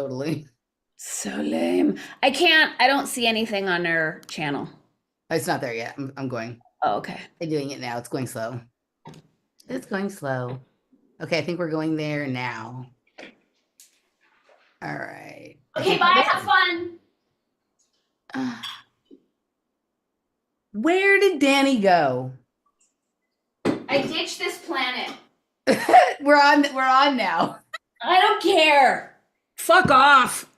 totally. So lame. I don't see anything on their channel. It's not there yet. I'm going. Oh, okay. I'm doing it now. It's going slow. It's going slow. Okay, I think we're going there now. All right. I Okay, think we're bye. Have there. fun. Where did Danny go? I ditched this planet. We're on now. I don't care. Fuck off.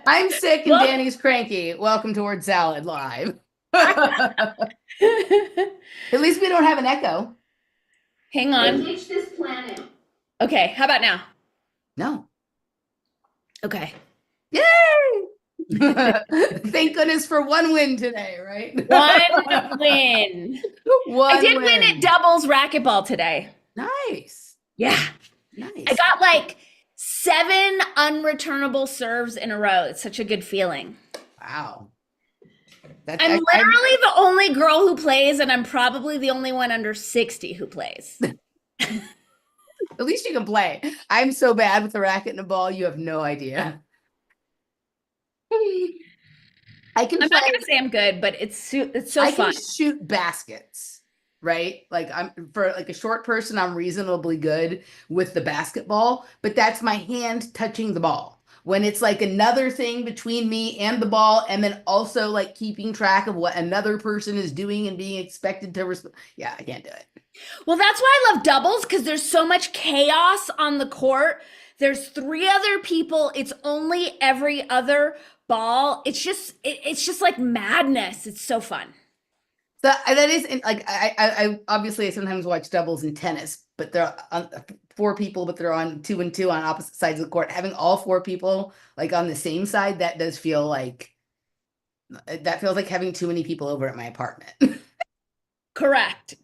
I'm sick and Well, Danny's cranky. Welcome to Word Salad Live. At least we don't have an echo. hang I on. ditched this planet. Okay, how about now? No. Okay. Yay! Thank goodness for one win today, right? One win. I One did win win. at doubles racquetball today. Nice. Yeah. Nice. I got like 7 unreturnable serves in a row. It's such a good feeling. Wow. I'm literally the only girl who plays, and I'm probably the only one under 60 who plays. At least you can play. I'm so bad with the racket and the ball, you have no idea. I can I'm play. not gonna say I'm good, but it's so I fun. can shoot baskets, right? Like I'm for like a short person, I'm reasonably good with the basketball, but that's my hand touching the ball. When it's like another thing between me and the ball, and then also like keeping track of what another person is doing and being expected to respond. Yeah, I can't do it. Well, that's why I love doubles because there's so much chaos on the court. There's 3 other people. It's only every other ball. It's just like madness. It's so fun. So that is like I obviously I sometimes watch doubles in tennis, but they're on 4 people, but they're on 2 and 2 on opposite sides of the court. Having all 4 people like on the same side, that does feel like that feels like having too many people over at my apartment. Correct.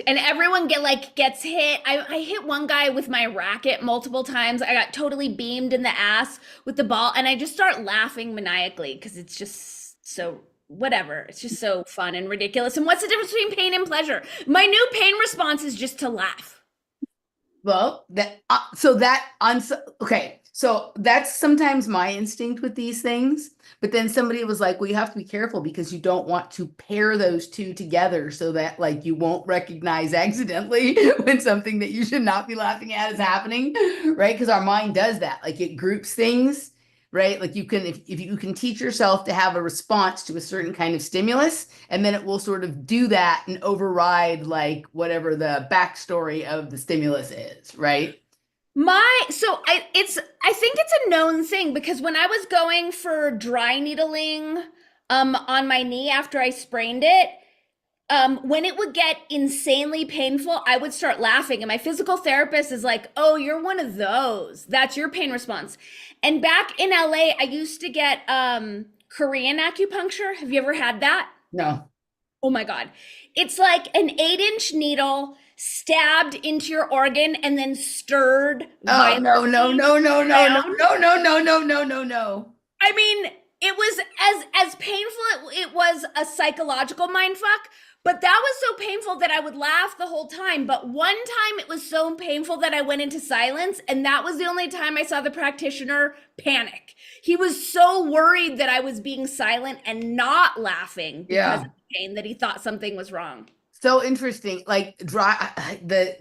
And everyone gets hit. I hit one guy with my racket multiple times. I got totally beamed in the ass with the ball, and I just start laughing maniacally because it's just so whatever. It's just so fun and ridiculous. And what's the difference between pain and pleasure? My new pain response is just to laugh. Well, that so that on okay, so that's sometimes my instinct with these things. But then somebody was like, "Well, you have to be careful because you don't want to pair those two together so that like you won't recognize accidentally when something that you should not be laughing at is happening, right? Because our mind does that, like it groups things, right? Like you can if you can teach yourself to have a response to a certain kind of stimulus, and then it will sort of do that and override like whatever the backstory of the stimulus is, right? I think it's a known thing because when I was going for dry needling on my knee after I sprained it, when it would get insanely painful, I would start laughing. And my physical therapist is like, "Oh, you're one of those. That's your pain response." And back in LA, I used to get Korean acupuncture. Have you ever had that? No. Oh my God. It's like an 8-inch needle stabbed into your organ and then stirred Oh violently no, no, no, no, no, no, around. no, no, no, no, no, no, no. I mean, it was as painful. It was a psychological mind fuck, but that was so painful that I would laugh the whole time. But one time it was so painful that I went into silence, and that was the only time I saw the practitioner panic. He was so worried that I was being silent and not laughing because Yeah. of the pain that he thought something was wrong. So interesting. Like dry the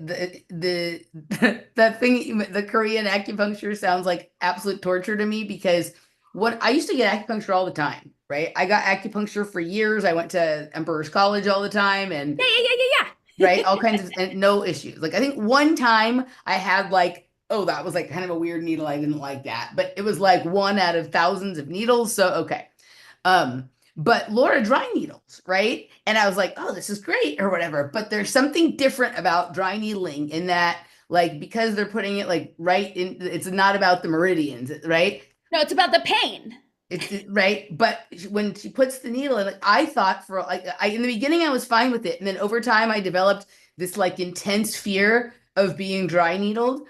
that thing the Korean acupuncture sounds like absolute torture to me because what I used to get acupuncture all the time, right? I got acupuncture for years. I went to Emperor's College all the time and right, all kinds of and no issues. Like I think one time I had like, oh, that was like kind of a weird needle. I didn't like that, but it was like one out of thousands of needles. So okay. But Laura dry needles, right? And I was like, oh, this is great or whatever. But there's something different about dry needling in that, like, because they're putting it like right in, it's not about the meridians, right? No, it's about the pain. It's right. But when she puts the needle in, like, I thought for like, in the beginning, I was fine with it. And then over time, I developed this like intense fear of being dry needled.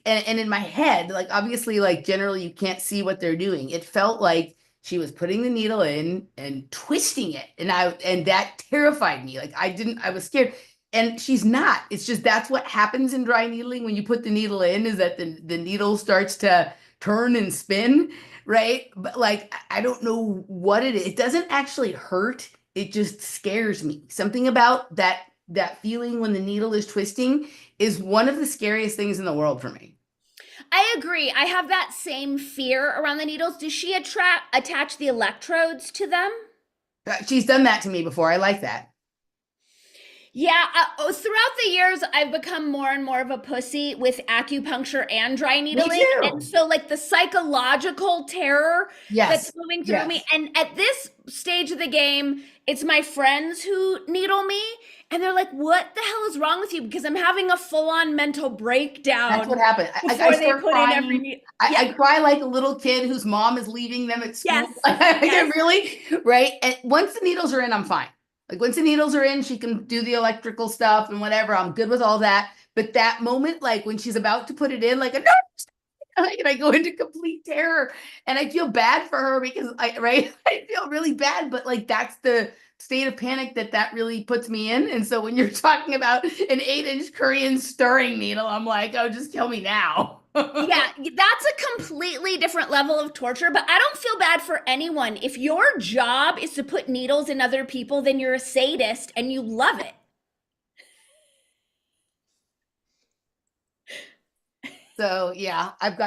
And in my head, like, obviously, like, generally, you can't see what they're doing. It felt like she was putting the needle in and twisting it. And that terrified me. Like, I was scared. and she's not. It's just that's what happens in dry needling when you put the needle in, is that the needle starts to turn and spin, right? But like I don't know what it is. It doesn't actually hurt. It just scares me. Something about that feeling when the needle is twisting is one of the scariest things in the world for me. I agree. I have that same fear around the needles. Does she attach the electrodes to them? She's done that to me before. I like that. Yeah, throughout the years, I've become more and more of a pussy with acupuncture and dry Me needling. And too. so, like, the psychological terror that's Yes. moving through me. Yes. And at this stage of the game, it's my friends who needle me. And they're like, what the hell is wrong with you? Because I'm having a full on mental That's what breakdown happened. I before they start put in every crying. needle. I Yeah. cry like a little kid whose mom is leaving them at Yes. school. I Yes. get really, right? And once the needles are in, I'm fine. Like once the needles are in, she can do the electrical stuff and whatever. I'm good with all that. But that moment, like when she's about to put it in, like no, and I go into complete terror, and I feel bad for her because right, I feel really bad, but like that's the state of panic that really puts me in. And so when you're talking about an 8-inch Korean stirring needle, I'm like, oh, just kill me now. Yeah, that's a completely different level of torture, but I don't feel bad for anyone. If your job is to put needles in other people, then you're a sadist and you love it. So yeah, I've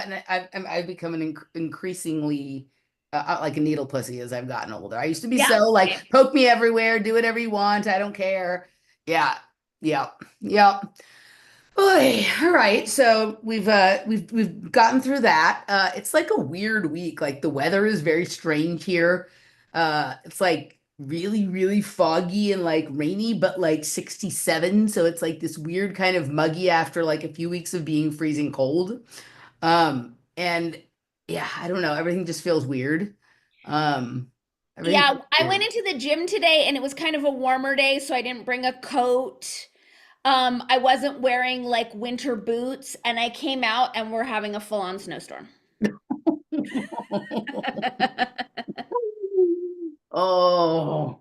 become an increasingly like a needle pussy as I've gotten older. I used to be Yeah, so same. like poke me everywhere, do whatever you want, I don't care. Yeah, yeah, yeah. Oy, all right. So we've gotten through that. It's like a weird week. Like the weather is very strange here. It's like really, really foggy and like rainy, but like 67. So it's like this weird kind of muggy after like a few weeks of being freezing cold. And yeah, I don't know. Everything just feels weird. Um, everything Yeah, feels I went weird. into the gym today and it was kind of a warmer day, so I didn't bring a coat. I wasn't wearing like winter boots, and I came out and we're having a full-on snowstorm. Oh.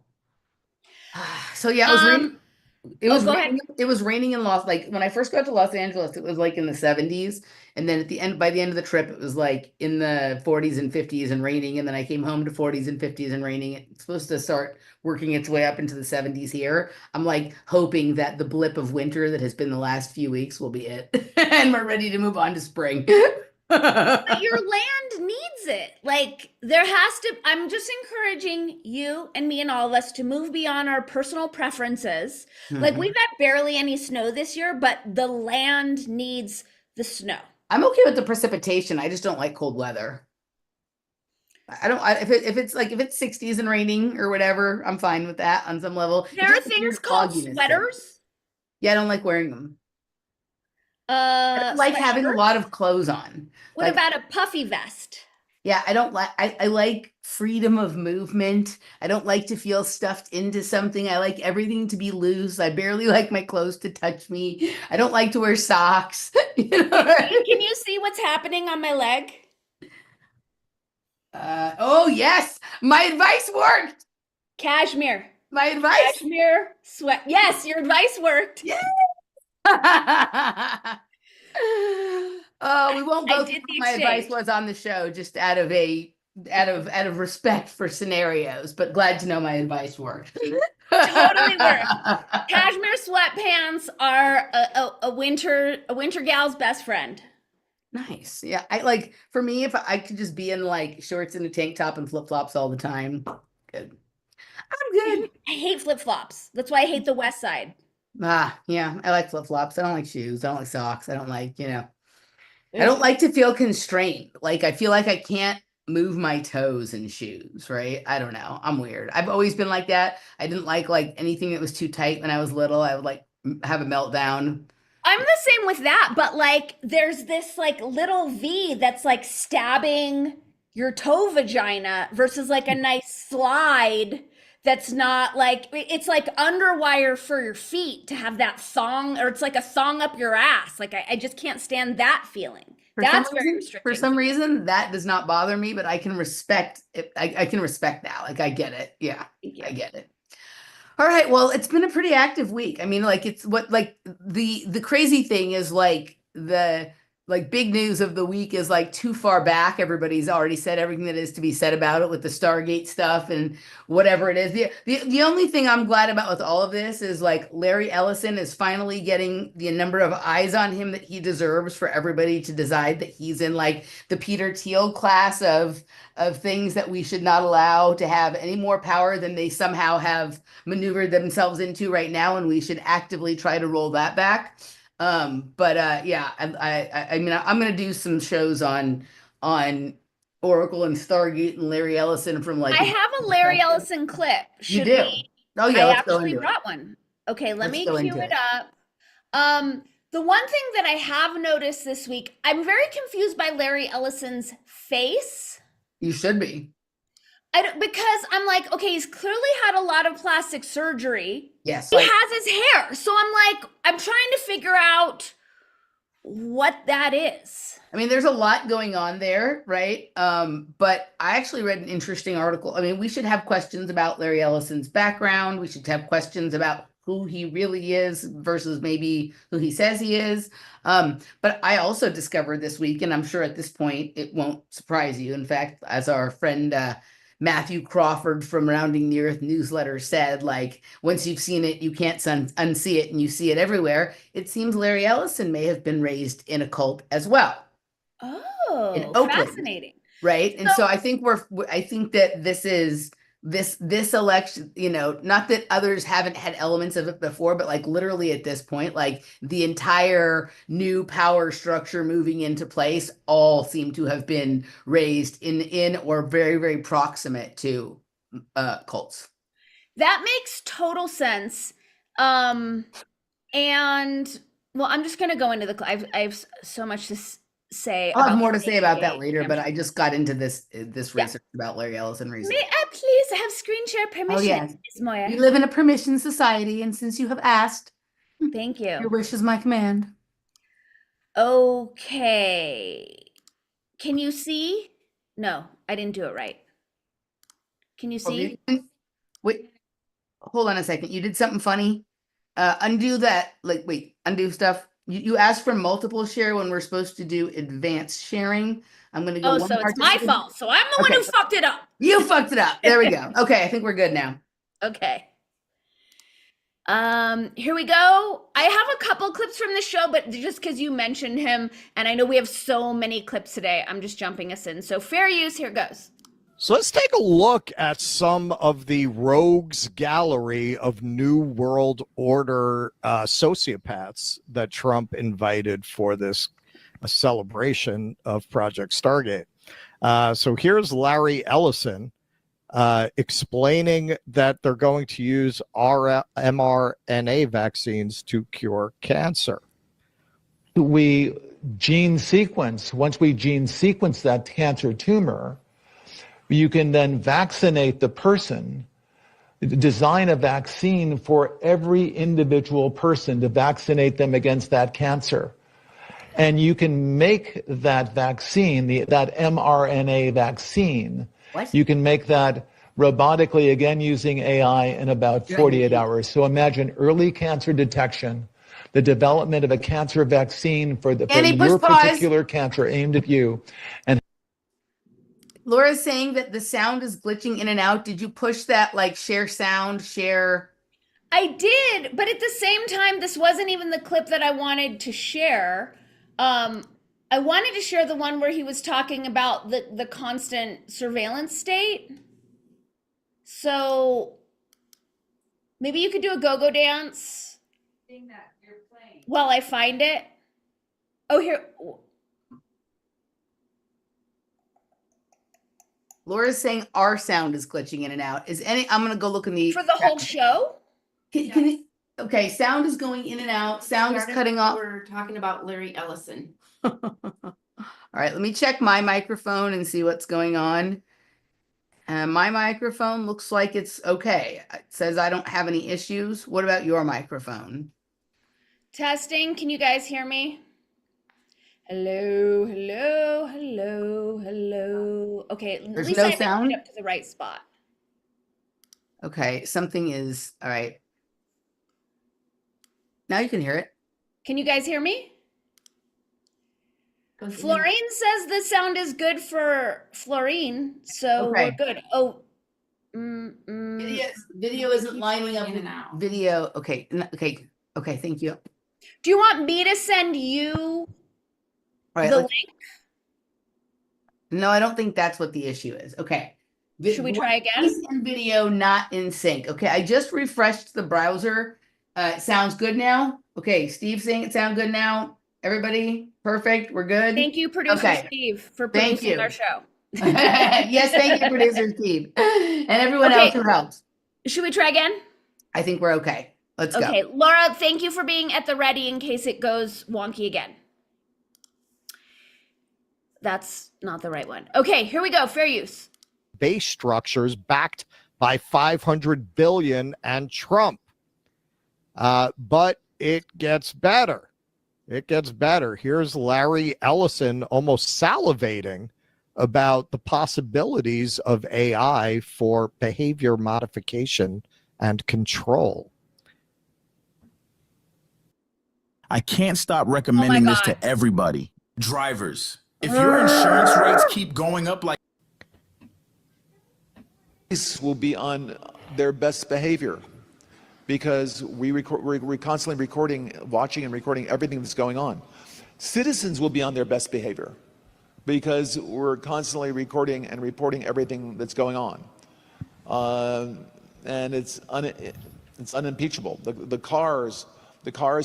So yeah, it was raining. Um, It oh, was go ahead. raining. It was raining in like when I first got to Los Angeles, it was like in the 70s. And then by the end of the trip, it was like in the 40s and 50s and raining. And then I came home to 40s and 50s and raining. It's supposed to start working its way up into the 70s here. I'm like hoping that the blip of winter that has been the last few weeks will be it. And we're ready to move on to spring. But your land needs it. Like, there has to, I'm just encouraging you and me and all of us to move beyond our personal preferences. Like, we've Mhm. had barely any snow this year, but the land needs the snow. I'm okay with the precipitation. I just don't like cold weather. I don't. If it's 60s and raining or whatever, I'm fine with that on some level. There It's are just a weird things called fogginess to me. sweaters, Yeah, I don't like wearing them. I don't like having a lot sweatshirts. of clothes on. What Like, about a puffy vest? yeah, I don't like. I like freedom of movement. I don't like to feel stuffed into something. I like everything to be loose. I barely like my clothes to touch me. I don't like to wear socks. You know. Can you see what's happening on my leg? Oh yes, my advice worked. Cashmere. My advice. Cashmere sweat. Yes, your advice worked. Yeah. Oh, we won't I go through did the what my advice exchange. was on the show, just out of respect for scenarios, but glad to know my advice worked. Totally worked. Cashmere sweatpants are a winter gal's best friend. Nice. Yeah. I like for me, if I could just be in like shorts and a tank top and flip-flops all the time, good. I'm good. I hate flip flops. That's why I hate the West Side. Ah, yeah, I like flip-flops. I don't like shoes. I don't like socks. I don't like, I Ugh. don't like to feel constrained. Like I feel like I can't move my toes in shoes, right? I don't know. I'm weird. I've always been like that. I didn't like anything that was too tight when I was little. I would like have a meltdown. I'm the same with that, but like there's this like little V that's like stabbing your toe vagina versus like a nice slide that's not like it's like underwire for your feet to have that thong, or it's like a thong up your ass. Like I just can't stand that feeling. That's very For restricting some for me. reason, that does not bother me, but I can respect it. I can respect that. Like I get it. Yeah, Thank you. I get it. All right. Well, it's been a pretty active week. I mean, like it's what like the crazy thing is like the like big news of the week is like too far back. Everybody's already said everything that is to be said about it with the Stargate stuff and whatever it is. The only thing I'm glad about with all of this is like Larry Ellison is finally getting the number of eyes on him that he deserves for everybody to decide that he's in like the Peter Thiel class of things that we should not allow to have any more power than they somehow have maneuvered themselves into right now, and we should actively try to roll that back. But yeah, I mean, I'm gonna do some shows on Oracle and Stargate and Larry Ellison from like I the have a Larry Ellison clip. you Should do. we? Oh yeah, I let's go actually into it. brought one. Okay, let Let's me go cue into it it. up. The one thing that I have noticed this week, I'm very confused by Larry Ellison's face. You should be. I don't, because I'm like, okay, he's clearly had a lot of plastic surgery. Yes, He like has his hair. So I'm like, I'm trying to figure out what that is. I mean, there's a lot going on there, right? But I actually read an interesting article. I mean, we should have questions about Larry Ellison's background. We should have questions about who he really is versus maybe who he says he is. But I also discovered this week, and I'm sure at this point it won't surprise you. In fact, as our friend Matthew Crawford from Rounding the Earth newsletter said, like, once you've seen it, you can't unsee it, and you see it everywhere. It seems Larry Ellison may have been raised in a cult as well in Oh, Oakland, fascinating. right? And So, so I think that this is this election, not that others haven't had elements of it before, but like literally at this point, like the entire new power structure moving into place all seem to have been raised in or very, very proximate to cults. that makes total sense. Um, and well, I'm just going to go into I have so much to say I'll have about the more to say about that Stargate later, but I redemption. just got into this Yeah. research about Larry Ellison May recently. I please have screen share Oh permission, yes. Miss Moya? We live in a permission society, and since you have asked, Thank your you. wish is my command. Okay. Can you see? No, I didn't do it right. Can you Oh, see? wait, hold on a second. You did something funny. Undo that. Like, wait, undo stuff. You asked for multiple share when we're supposed to do advanced sharing. I'm gonna go Oh, one so it's my participant. fault. So I'm the one Okay, who fucked it up. you fucked it up. There we go. Okay, I think we're good now. Okay. Here we go. I have a couple clips from the show, but just because you mentioned him, and I know we have so many clips today, I'm just jumping us in. So fair use, here goes. So let's take a look at some of the rogues gallery of New World Order sociopaths that Trump invited for this celebration of Project Stargate. So here's Larry Ellison explaining that they're going to use mRNA vaccines to cure cancer. We gene sequence, once we gene sequence that cancer tumor, you can then vaccinate the person, design a vaccine for every individual person to vaccinate them against that cancer. And you can make that vaccine, that mRNA vaccine, What? you can make that robotically, again using AI, in about 48 hours. So imagine early cancer detection, the development of a cancer vaccine for Annie, push your pause. particular cancer aimed at you. And Laura's saying that the sound is glitching in and out. Did you push that like share sound, share? I did, but at the same time, this wasn't even the clip that I wanted to share. I wanted to share the one where he was talking about the constant surveillance state. So maybe you could do a go-go dance while I find it. Oh, here. Laura's saying our sound is glitching in and out. I'm gonna go look in the For the whole show? Okay, sound is going in and out. Sound is cutting off. We're talking about Larry Ellison. All right, let me check my microphone and see what's going on. My microphone looks like it's okay. It says I don't have any issues. What about your microphone? Testing. Can you guys hear me? Hello, hello, hello, hello. Okay, at There's least no I have it sound? up to the right spot. Okay, something is all right. Now you can hear it. Can you guys hear me? Goes in and- Florine says the sound is good for Florine, so we're Okay. good. Oh, Video isn't keeps lining going up in with and out. video. Okay, okay. Thank you. All do you want me to send you right, the let's- link? no, I don't think that's what the issue is. Okay. Should we try again? Voice and video not in sync. Okay, I just refreshed the browser. It sounds good now. Okay, Steve's saying it sounds good now. Everybody, perfect. We're good. Thank you, producer Okay. Steve, for Thank producing you. our show. Yes, thank you, producer Steve, and everyone Okay. else who helped. Should we try again? I think we're okay. Let's Okay, go. Laura, thank you for being at the ready in case it goes wonky again. That's not the right one. Okay, here we go. Fair use. Base structures backed by 500 billion and Trump. But it gets better. It gets better. Here's Larry Ellison almost salivating about the possibilities of AI for behavior modification and control. I can't stop recommending this God. to everybody. Drivers, if your insurance rates keep going up like Police will be on their best behavior because we're constantly recording, watching and recording everything that's going on. Citizens will be on their best behavior because we're constantly recording and reporting everything that's going on. And it's unimpeachable. The cars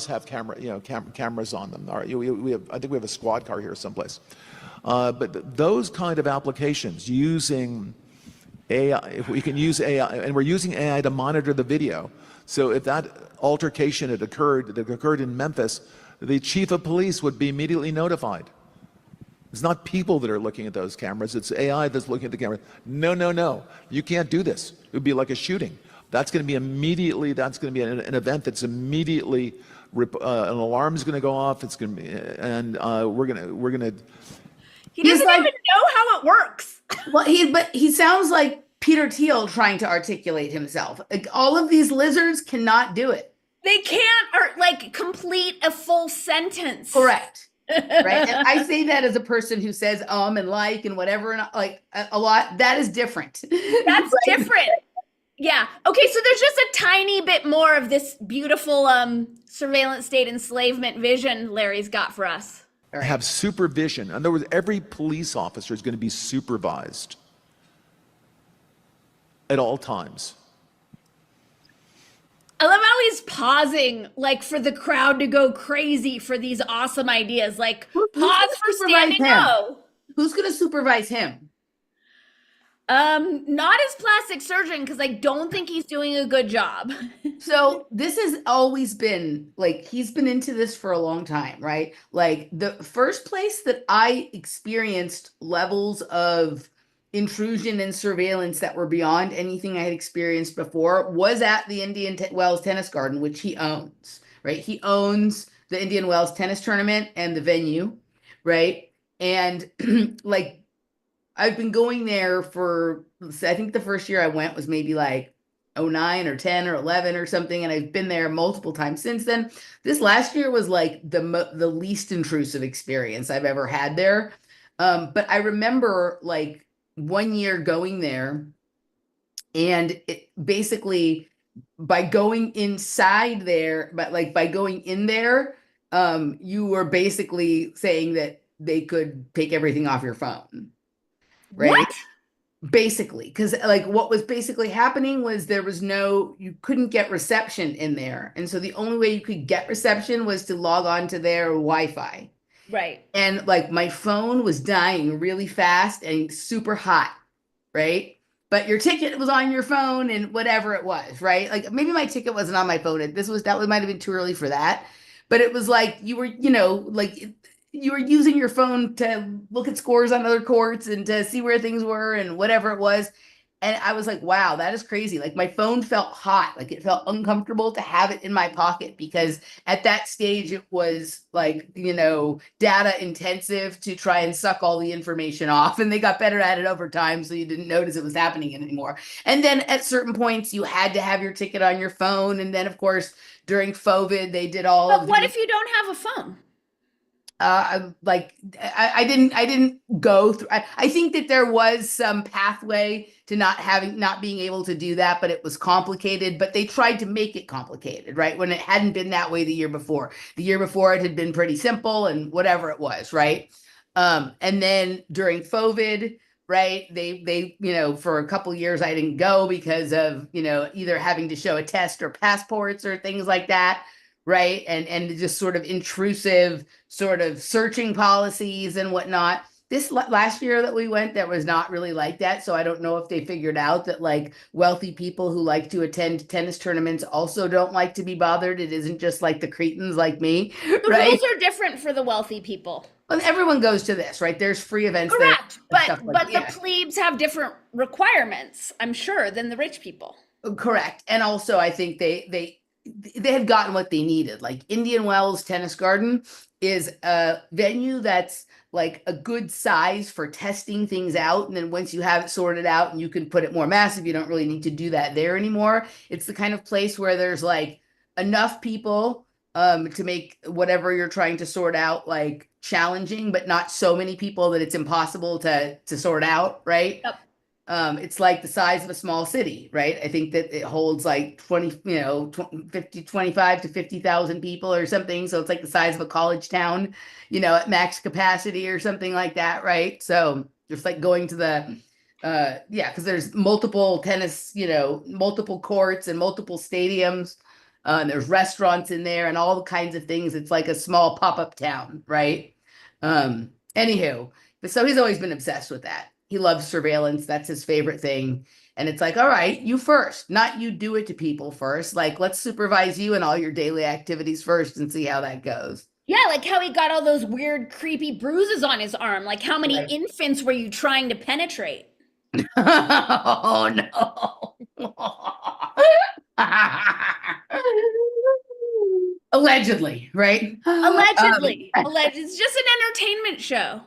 have cameras on them. All right, I think we have a squad car here someplace. But those kind of applications using AI, if we can use AI, and we're using AI to monitor the video. So if that altercation that occurred in Memphis, the chief of police would be immediately notified. It's not people that are looking at those cameras, it's AI that's looking at the camera. No, you can't do this. It would be like a shooting. That's going to be an event that's immediately, an alarm is going to go off. It's going to be, and we're going to. He doesn't like- even know how it works. Well, he sounds like Peter Thiel trying to articulate himself. Like, all of these lizards cannot do it. They can't like complete a full sentence. Correct. Right. And I say that as a person who says and like and whatever, and like a lot. That is different. That's Right? different. Yeah. Okay, so there's just a tiny bit more of this beautiful surveillance state enslavement vision Larry's got for us. Have supervision. In other words, every police officer is going to be supervised at all times. I love how he's pausing, like for the crowd to go crazy for these awesome ideas. Like, Who's pause gonna for supervise standing him? O. Who's going to supervise him? Not his plastic surgeon, because I don't think he's doing a good job. So this has always been like, he's been into this for a long time, right? Like, the first place that I experienced levels of intrusion and surveillance that were beyond anything I had experienced before was at the Indian Wells Tennis Garden, which he owns, right? He owns the Indian Wells Tennis Tournament and the venue, right? And like, I've been going there for, I think the first year I went was maybe like 09 or 10 or 11 or something, and I've been there multiple times since then. This last year was like the least intrusive experience I've ever had there. But I remember like one year going there, and it basically, by going inside there, but like by going in there, you were basically saying that they could take everything off your phone. Right. What? Basically, because like what was basically happening was you couldn't get reception in there. And so the only way you could get reception was to log on to their Wi-Fi. Right. And like my phone was dying really fast and super hot, right? But your ticket was on your phone and whatever it was, right? Like maybe my ticket wasn't on my phone. That might have been too early for that. But it was like you were, you were using your phone to look at scores on other courts and to see where things were and whatever it was. And I was like, wow, that is crazy. Like my phone felt hot. Like it felt uncomfortable to have it in my pocket because at that stage it was like, data intensive to try and suck all the information off. And they got better at it over time. So you didn't notice it was happening anymore. And then at certain points you had to have your ticket on your phone. And then of course, during COVID, they did all But of what the if you don't have a phone? like I didn't go through. I think that there was some pathway to not being able to do that, but it was complicated. But they tried to make it complicated, right? When it hadn't been that way the year before. The year before it had been pretty simple and whatever it was, right? And then during COVID, right? They for a couple years I didn't go because of either having to show a test or passports or things like that, right? And just sort of intrusive sort of searching policies and whatnot. This last year that we went, that was not really like that. So I don't know if they figured out that like wealthy people who like to attend tennis tournaments also don't like to be bothered. It isn't just like the cretins like me, The right? rules are different for the wealthy people. Well, everyone goes to this, right? There's free events there. Correct. But Stuff like but the plebes have different requirements, I'm sure, than the rich people. Correct. And also I think they had gotten what they needed. Like Indian Wells Tennis Garden is a venue that's like a good size for testing things out. And then once you have it sorted out and you can put it more massive, you don't really need to do that there anymore. It's the kind of place where there's like enough people to make whatever you're trying to sort out like challenging, but not so many people that it's impossible to sort out, right? Yep. It's like the size of a small city, right? I think that it holds like 20, 25 to 50,000 people or something. So it's like the size of a college town, at max capacity or something like that, right? So just like going to the, because there's multiple tennis, multiple courts and multiple stadiums. And there's restaurants in there and all kinds of things. It's like a small pop-up town, right? Anywho, but so he's always been obsessed with that. He loves surveillance. That's his favorite thing. And it's like, all right, you first, not you do it to people first. Like, let's supervise you and all your daily activities first and see how that goes. Yeah, like how he got all those weird, creepy bruises on his arm. Like, how many Right. infants were you trying to penetrate? Oh, no. Allegedly, right? Allegedly. It's just an entertainment show.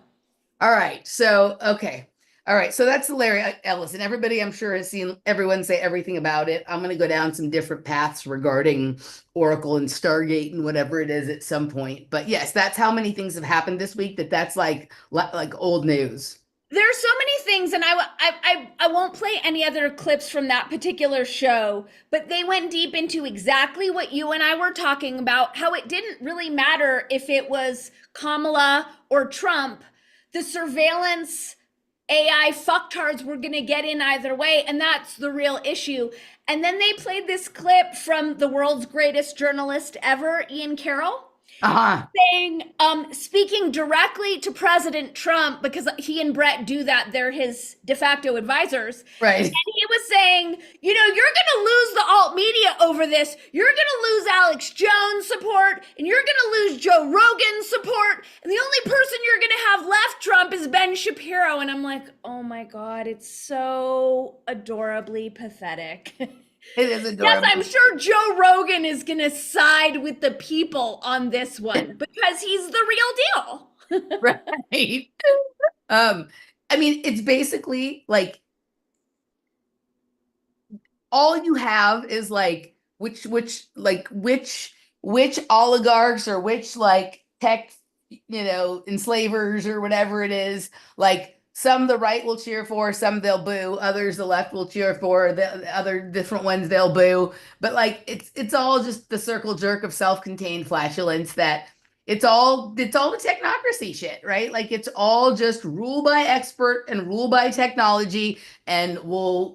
All right. So, okay. All right. So that's Larry Ellison. Everybody, I'm sure, has seen everyone say everything about it. I'm going to go down some different paths regarding Oracle and Stargate and whatever it is at some point. But yes, that's how many things have happened this week that's like old news. There's so many things, and I won't play any other clips from that particular show, but they went deep into exactly what you and I were talking about, how it didn't really matter if it was Kamala or Trump. The surveillance AI fucktards were going to get in either way, and that's the real issue. And then they played this clip from the world's greatest journalist ever, Ian Carroll, saying, speaking directly to President Trump, because he and Brett do that, they're his de facto advisors. Right. And he was saying, you're going to lose the alt media over this. You're going to lose Alex Jones support, and you're going to lose Joe Rogan support. And the only person you're going to have left, Trump, is Ben Shapiro. And I'm like, oh my God, it's so adorably pathetic. It is adorable. Yes, I'm sure Joe Rogan is going to side with the people on this one because he's the real deal. Right. I mean, it's basically like all you have is like which oligarchs or which like tech, enslavers or whatever it is, like some the right will cheer for, some they'll boo, others the left will cheer for, the other different ones they'll boo. But like it's all just the circle jerk of self-contained flatulence that it's all the technocracy shit, right? Like it's all just rule by expert and rule by technology, and we'll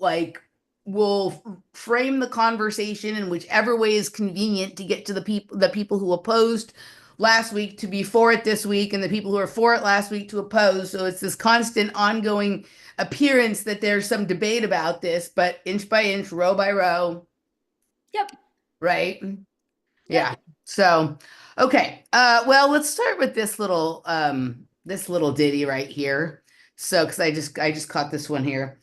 frame the conversation in whichever way is convenient to get to the people who opposed last week to be for it this week, and the people who are for it last week to oppose. So it's this constant ongoing appearance that there's some debate about this, but inch by inch, row by row. Yep. Right. Yeah. So, okay. Well, let's start with this little ditty right here. So, because I just caught this one here.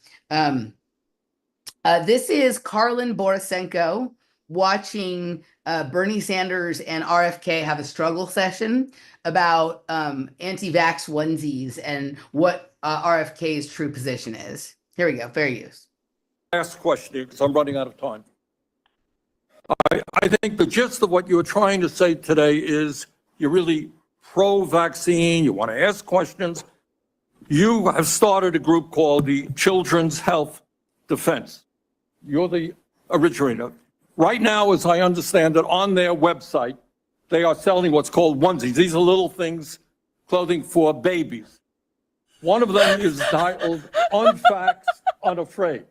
This is Karlin Borisenko watching Bernie Sanders and RFK have a struggle session about anti-vax onesies and what RFK's true position is. Here we go. Fair use. Last question, because I'm running out of time. I think the gist of what you're trying to say today is you're really pro-vaccine, you want to ask questions. You have started a group called the Children's Health Defense. You're the originator. Right now, as I understand it, on their website, they are selling what's called onesies. These are little things, clothing for babies. One of them is titled Unvaxxed, Unafraid.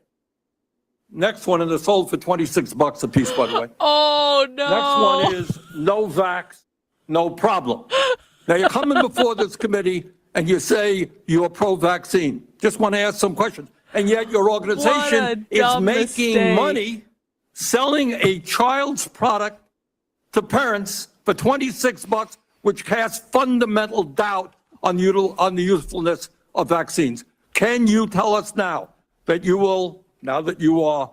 Next one, and they're sold for $26 a piece, by the way. Oh, no. Next one is no vax, no problem. Now you're coming before this committee and you say you're pro-vaccine. Just want to ask some questions. And yet your organization is making money selling a child's product to parents for $26, which casts fundamental doubt on the usefulness of vaccines. Can you tell us now that you will, now that you are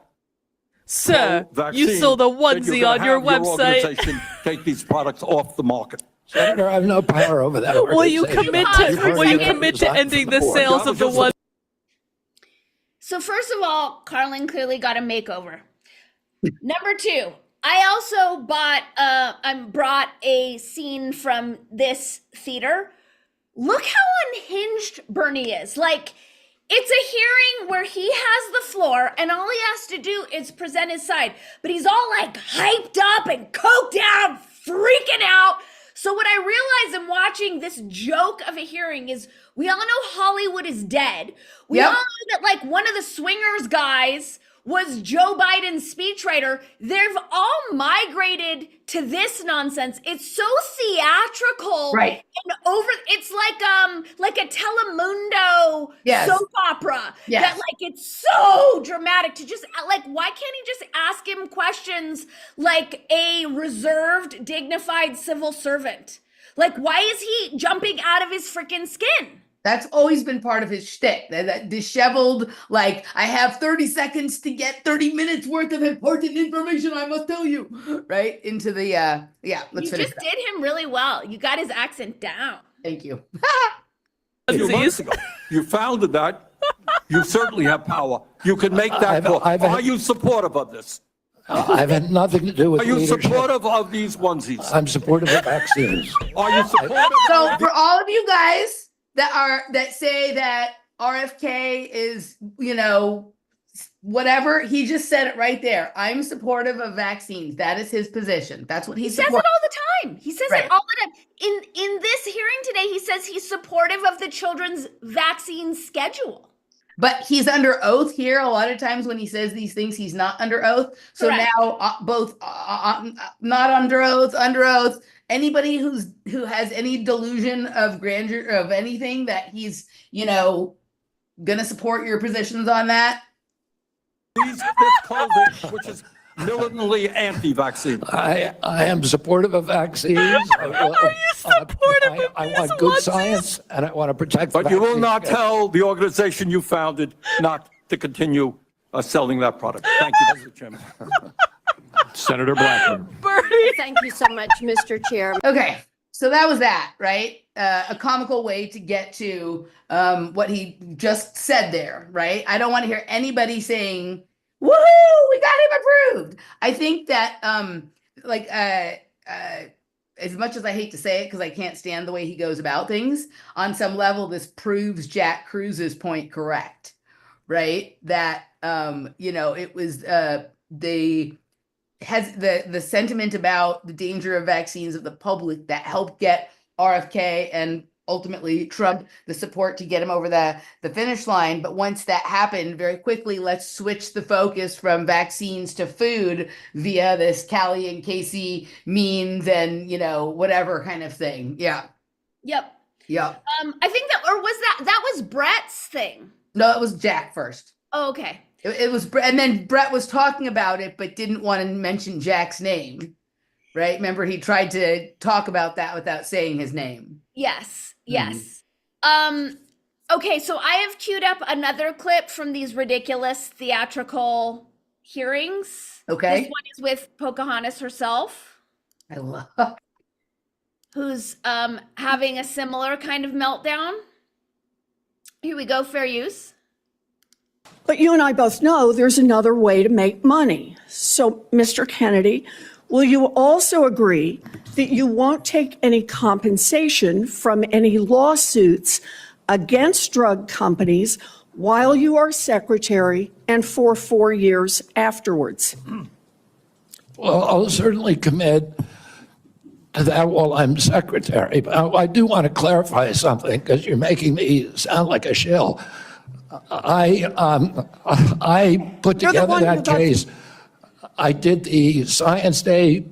Sir, pro-vaccine, you saw the that you're onesie gonna on your have your website. organization take these products off the market? Senator, I have no power over that. Will you commit Pause for a to second. ending the sales of the one? So first of all, Carlin clearly got a makeover. Number two, I also brought a scene from this theater. Look how unhinged Bernie is. Like, it's a hearing where he has the floor and all he has to do is present his side. But he's all like hyped up and coked out, freaking out. So what I realize in watching this joke of a hearing is we all know Hollywood is dead. We all know that like one of the swingers guys was Joe Biden's speechwriter. They've all migrated to this nonsense. It's so theatrical, Right. And over. It's like a Telemundo Yes. soap opera. Yes. That like it's so dramatic to just like. Why can't he just ask him questions like a reserved, dignified civil servant? Like, why is he jumping out of his freaking skin? That's always been part of his shtick. That disheveled, like, I have 30 seconds to get 30 minutes worth of important information I must tell you, right? Into the, let's You finish just that. did him really well. You got his accent down. Thank you. A few months ago, you founded that. You certainly have power. You can make that call. Are you supportive of this? I've had nothing to do with Are you leadership. supportive of these onesies? I'm supportive of vaccines. Are you supportive? So for all of you guys that say that RFK is, whatever, he just said it right there. I'm supportive of vaccines. That is his position. That's what He he's says it all the time. He says Right. it all the time. In this hearing today, he says he's supportive of the children's vaccine schedule. But he's under oath here. A lot of times when he says these things, he's not under oath. So Correct. now both not under oath, under oath. Anybody who has any delusion of grandeur of anything that he's, gonna support your positions on that. This clothing, which is militantly anti-vaccine. I am supportive of vaccines. Are you supportive of I these want good onesies? science, and I want to protect the But you will vaccine. not tell the organization you founded not to continue selling that product. Thank you, Mr. Chairman. Senator Blackman. Bernie. Thank you so much, Mr. Chair. Okay, so that was that, right? A comical way to get to what he just said there, right? I don't want to hear anybody saying, "Woohoo, we got him approved." I think that, as much as I hate to say it because I can't stand the way he goes about things, on some level, this proves Jack Cruz's point correct, right? That it was the sentiment about the danger of vaccines of the public that helped get RFK and ultimately Trump the support to get him over the finish line. But once that happened, very quickly, let's switch the focus from vaccines to food via this Callie and Casey memes and, whatever kind of thing. Yeah. Yep. Yeah. I think that was Brett's thing. No, it was Jack first. Oh, okay. It was, and then Brett was talking about it, but didn't want to mention Jack's name, right? Remember, he tried to talk about that without saying his name. Yes. Mm-hmm. Yes. Okay, so I have queued up another clip from these ridiculous theatrical hearings. Okay. This one is with Pocahontas herself, I love. who's having a similar kind of meltdown. Here we go, fair use. But you and I both know there's another way to make money. So, Mr. Kennedy, will you also agree that you won't take any compensation from any lawsuits against drug companies while you are secretary and for 4 years afterwards? Well, I'll certainly commit to that while I'm secretary. But I do want to clarify something because you're making me sound like a shill. I put You're the together one who that got- case. I did the Science Day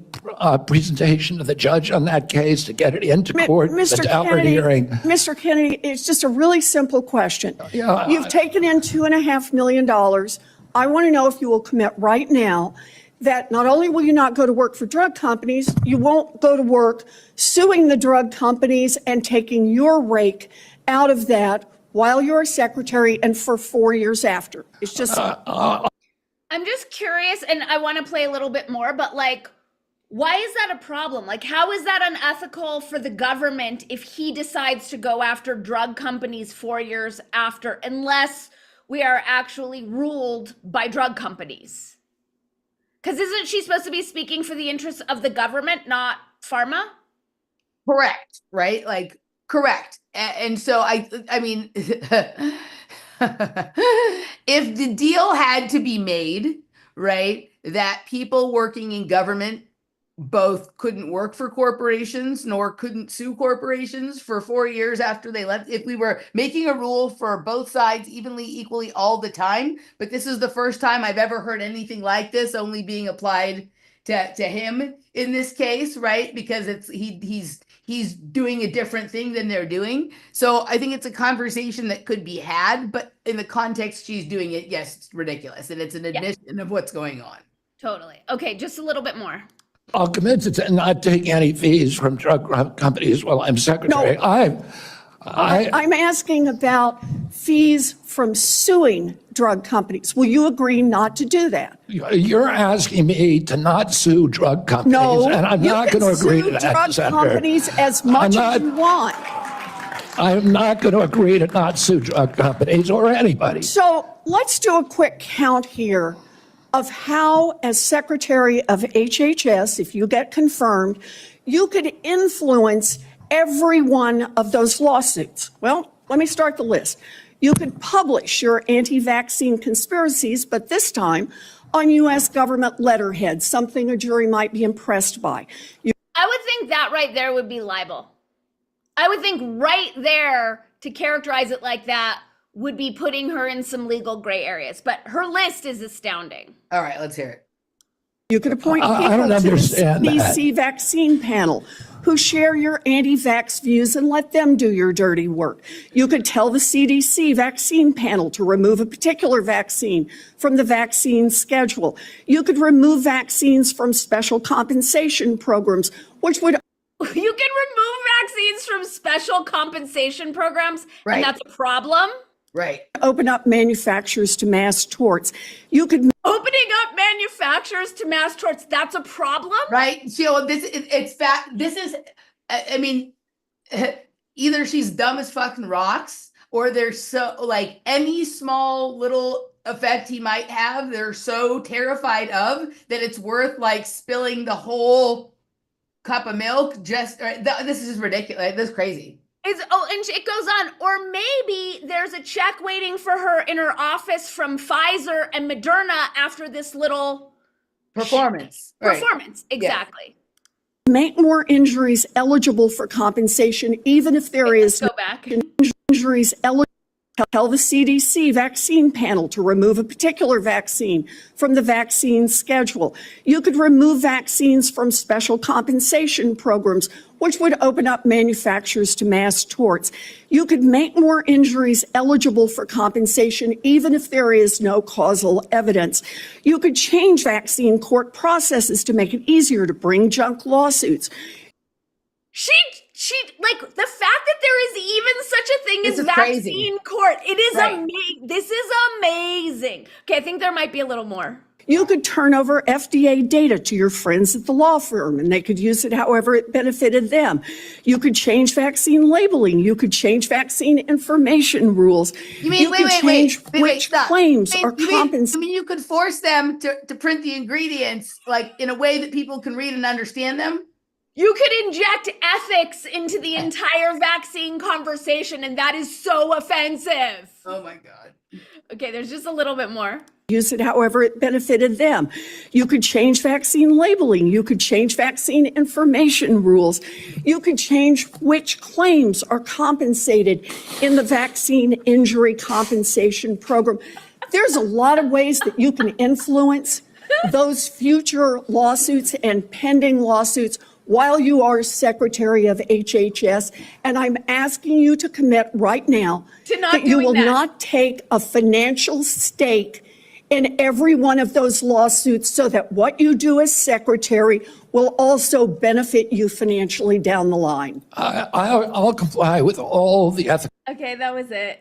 presentation to the judge on that case to get it into court, the Mr. Daubert Kennedy, hearing. Mr. Kennedy, it's just a really simple question. Yeah, You've taken in $2.5 million. I want to know if you will commit right now that not only will you not go to work for drug companies, you won't go to work suing the drug companies and taking your rake out of that while you're a secretary and for 4 years after. It's just. I'm just curious, and I want to play a little bit more, but like, why is that a problem? Like, how is that unethical for the government if he decides to go after drug companies 4 years after, unless we are actually ruled by drug companies? Because isn't she supposed to be speaking for the interests of the government, not pharma? Correct, right? Like, correct. And so I mean, if the deal had to be made, right, that people working in government both couldn't work for corporations nor couldn't sue corporations for 4 years after they left, if we were making a rule for both sides evenly, equally all the time, but this is the first time I've ever heard anything like this only being applied to him in this case, right? Because it's he's doing a different thing than they're doing. So I think it's a conversation that could be had, but in the context she's doing it, yes, it's ridiculous. And it's an admission of what's going on. Totally. Okay, just a little bit more. I'll commit to not taking any fees from drug companies while I'm secretary. No. I'm asking about fees from suing drug companies. Will you agree not to do that? You're asking me to not sue drug companies, No, and I'm not going to agree to you can that, sue drug Senator. companies as much as you want. I'm not going to agree to not sue drug companies or anybody. So let's do a quick count here of how, as Secretary of HHS, if you get confirmed, you could influence every one of those lawsuits. Well, let me start the list. You could publish your anti-vaccine conspiracies, but this time on U.S. government letterhead, something a jury might be impressed by. I would think that right there would be libel. I would think right there to characterize it like that would be putting her in some legal gray areas. But her list is astounding. All right, let's hear it. You could appoint I people don't to the understand that. CDC vaccine panel who share your anti-vax views and let them do your dirty work. You could tell the CDC vaccine panel to remove a particular vaccine from the vaccine schedule. You could remove vaccines from special compensation programs, which would You can remove vaccines from special compensation programs, Right. and that's a problem. Right. open up manufacturers to mass torts. You could Opening up manufacturers to mass torts, that's a problem? Right. So it's fat. This is, I mean, either she's dumb as fucking rocks or there's so like any small little effect he might have, they're so terrified of that it's worth like spilling the whole cup of milk. This is ridiculous. This is crazy. And it goes on. Or maybe there's a check waiting for her in her office from Pfizer and Moderna after this little Performance. Right. performance. Exactly. make more injuries eligible for compensation, even if there is Let's go back. injuries eligible. Tell the CDC vaccine panel to remove a particular vaccine from the vaccine schedule. You could remove vaccines from special compensation programs, which would open up manufacturers to mass torts. You could make more injuries eligible for compensation, even if there is no causal evidence. You could change vaccine court processes to make it easier to bring junk lawsuits. She like the fact that there is even such a thing This as is crazy. vaccine court. It is Right. amazing. This is amazing. Okay, I think there might be a little more. You could turn over FDA data to your friends at the law firm and they could use it however it benefited them. You could change vaccine labeling. You could change vaccine information rules. You mean, you could change which stop. claims You are mean- you mean- compensated. I mean, you could force them to print the ingredients like in a way that people can read and understand them. You could inject ethics into the entire vaccine conversation, and that is so offensive. Oh my God. Okay, there's just a little bit more. Use it however it benefited them. You could change vaccine labeling. You could change vaccine information rules. You could change which claims are compensated in the vaccine injury compensation program. There's a lot of ways that you can influence those future lawsuits and pending lawsuits while you are Secretary of HHS. And I'm asking you to commit right now To not that you doing will that. not take a financial stake in every one of those lawsuits so that what you do as secretary will also benefit you financially down the line. I'll comply with all the ethical. Okay, that was it.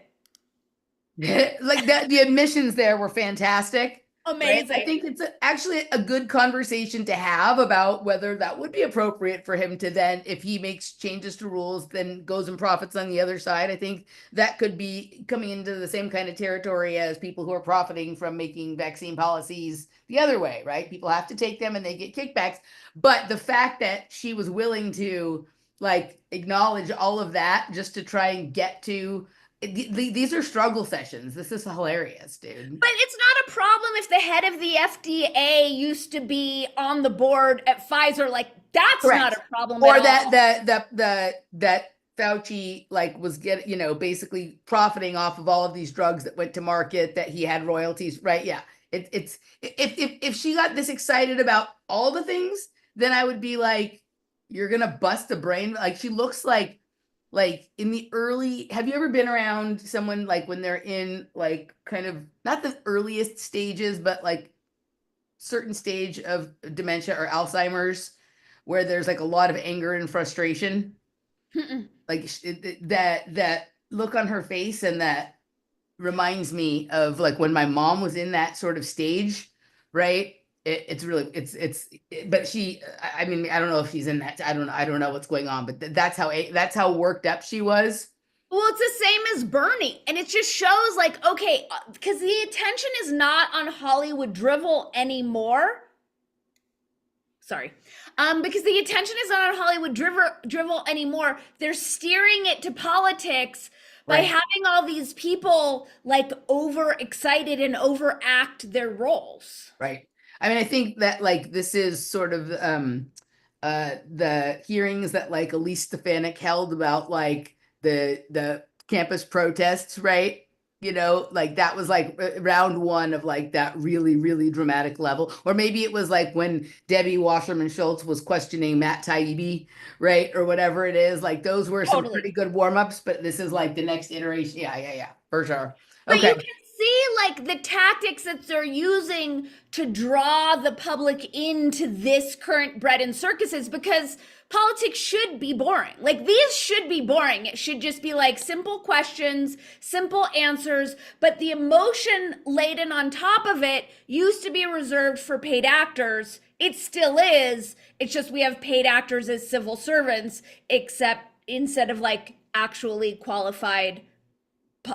Like that, the admissions there were fantastic. right? Amazing. I think it's actually a good conversation to have about whether that would be appropriate for him to then, if he makes changes to rules, then goes and profits on the other side. I think that could be coming into the same kind of territory as people who are profiting from making vaccine policies the other way, right? People have to take them and they get kickbacks. But the fact that she was willing to like acknowledge all of that just to try and get to these are struggle sessions. This is hilarious, dude. But it's not a problem if the head of the FDA used to be on the board at Pfizer. Like, that's Correct. not a problem Or at all. that Fauci like was basically profiting off of all of these drugs that went to market, that he had royalties, right? Yeah. It's if she got this excited about all the things, then I would be like, you're gonna bust a brain. Like, she looks like in the early, have you ever been around someone like when they're in like kind of not the earliest stages, but like certain stage of dementia or Alzheimer's, where there's like a lot of anger and frustration? Like that look on her face, and that reminds me of like when my mom was in that sort of stage, right? But she, I mean, I don't know if she's in that. I don't know what's going on, but that's how worked up she was. Well, it's the same as Bernie. And it just shows like, okay, because the attention is not on Hollywood drivel anymore. Sorry. Because the attention is not on Hollywood drivel anymore. They're steering it to politics by Right. having all these people like overexcited and overact their roles. Right. I mean, I think that like this is sort of the hearings that like Elise Stefanik held about like the campus protests, right? Like that was like round one of like that really, really dramatic level. Or maybe it was like when Debbie Wasserman Schultz was questioning Matt Taibbi, right? Or whatever it is. Like those were some Totally. pretty good warm-ups, but this is like the next iteration. Yeah, for sure. But Okay. you can see like the tactics that they're using to draw the public into this current bread and circuses, because politics should be boring. Like these should be boring. It should just be like simple questions, simple answers, but the emotion laden on top of it used to be reserved for paid actors. It still is. It's just we have paid actors as civil servants, except instead of like actually qualified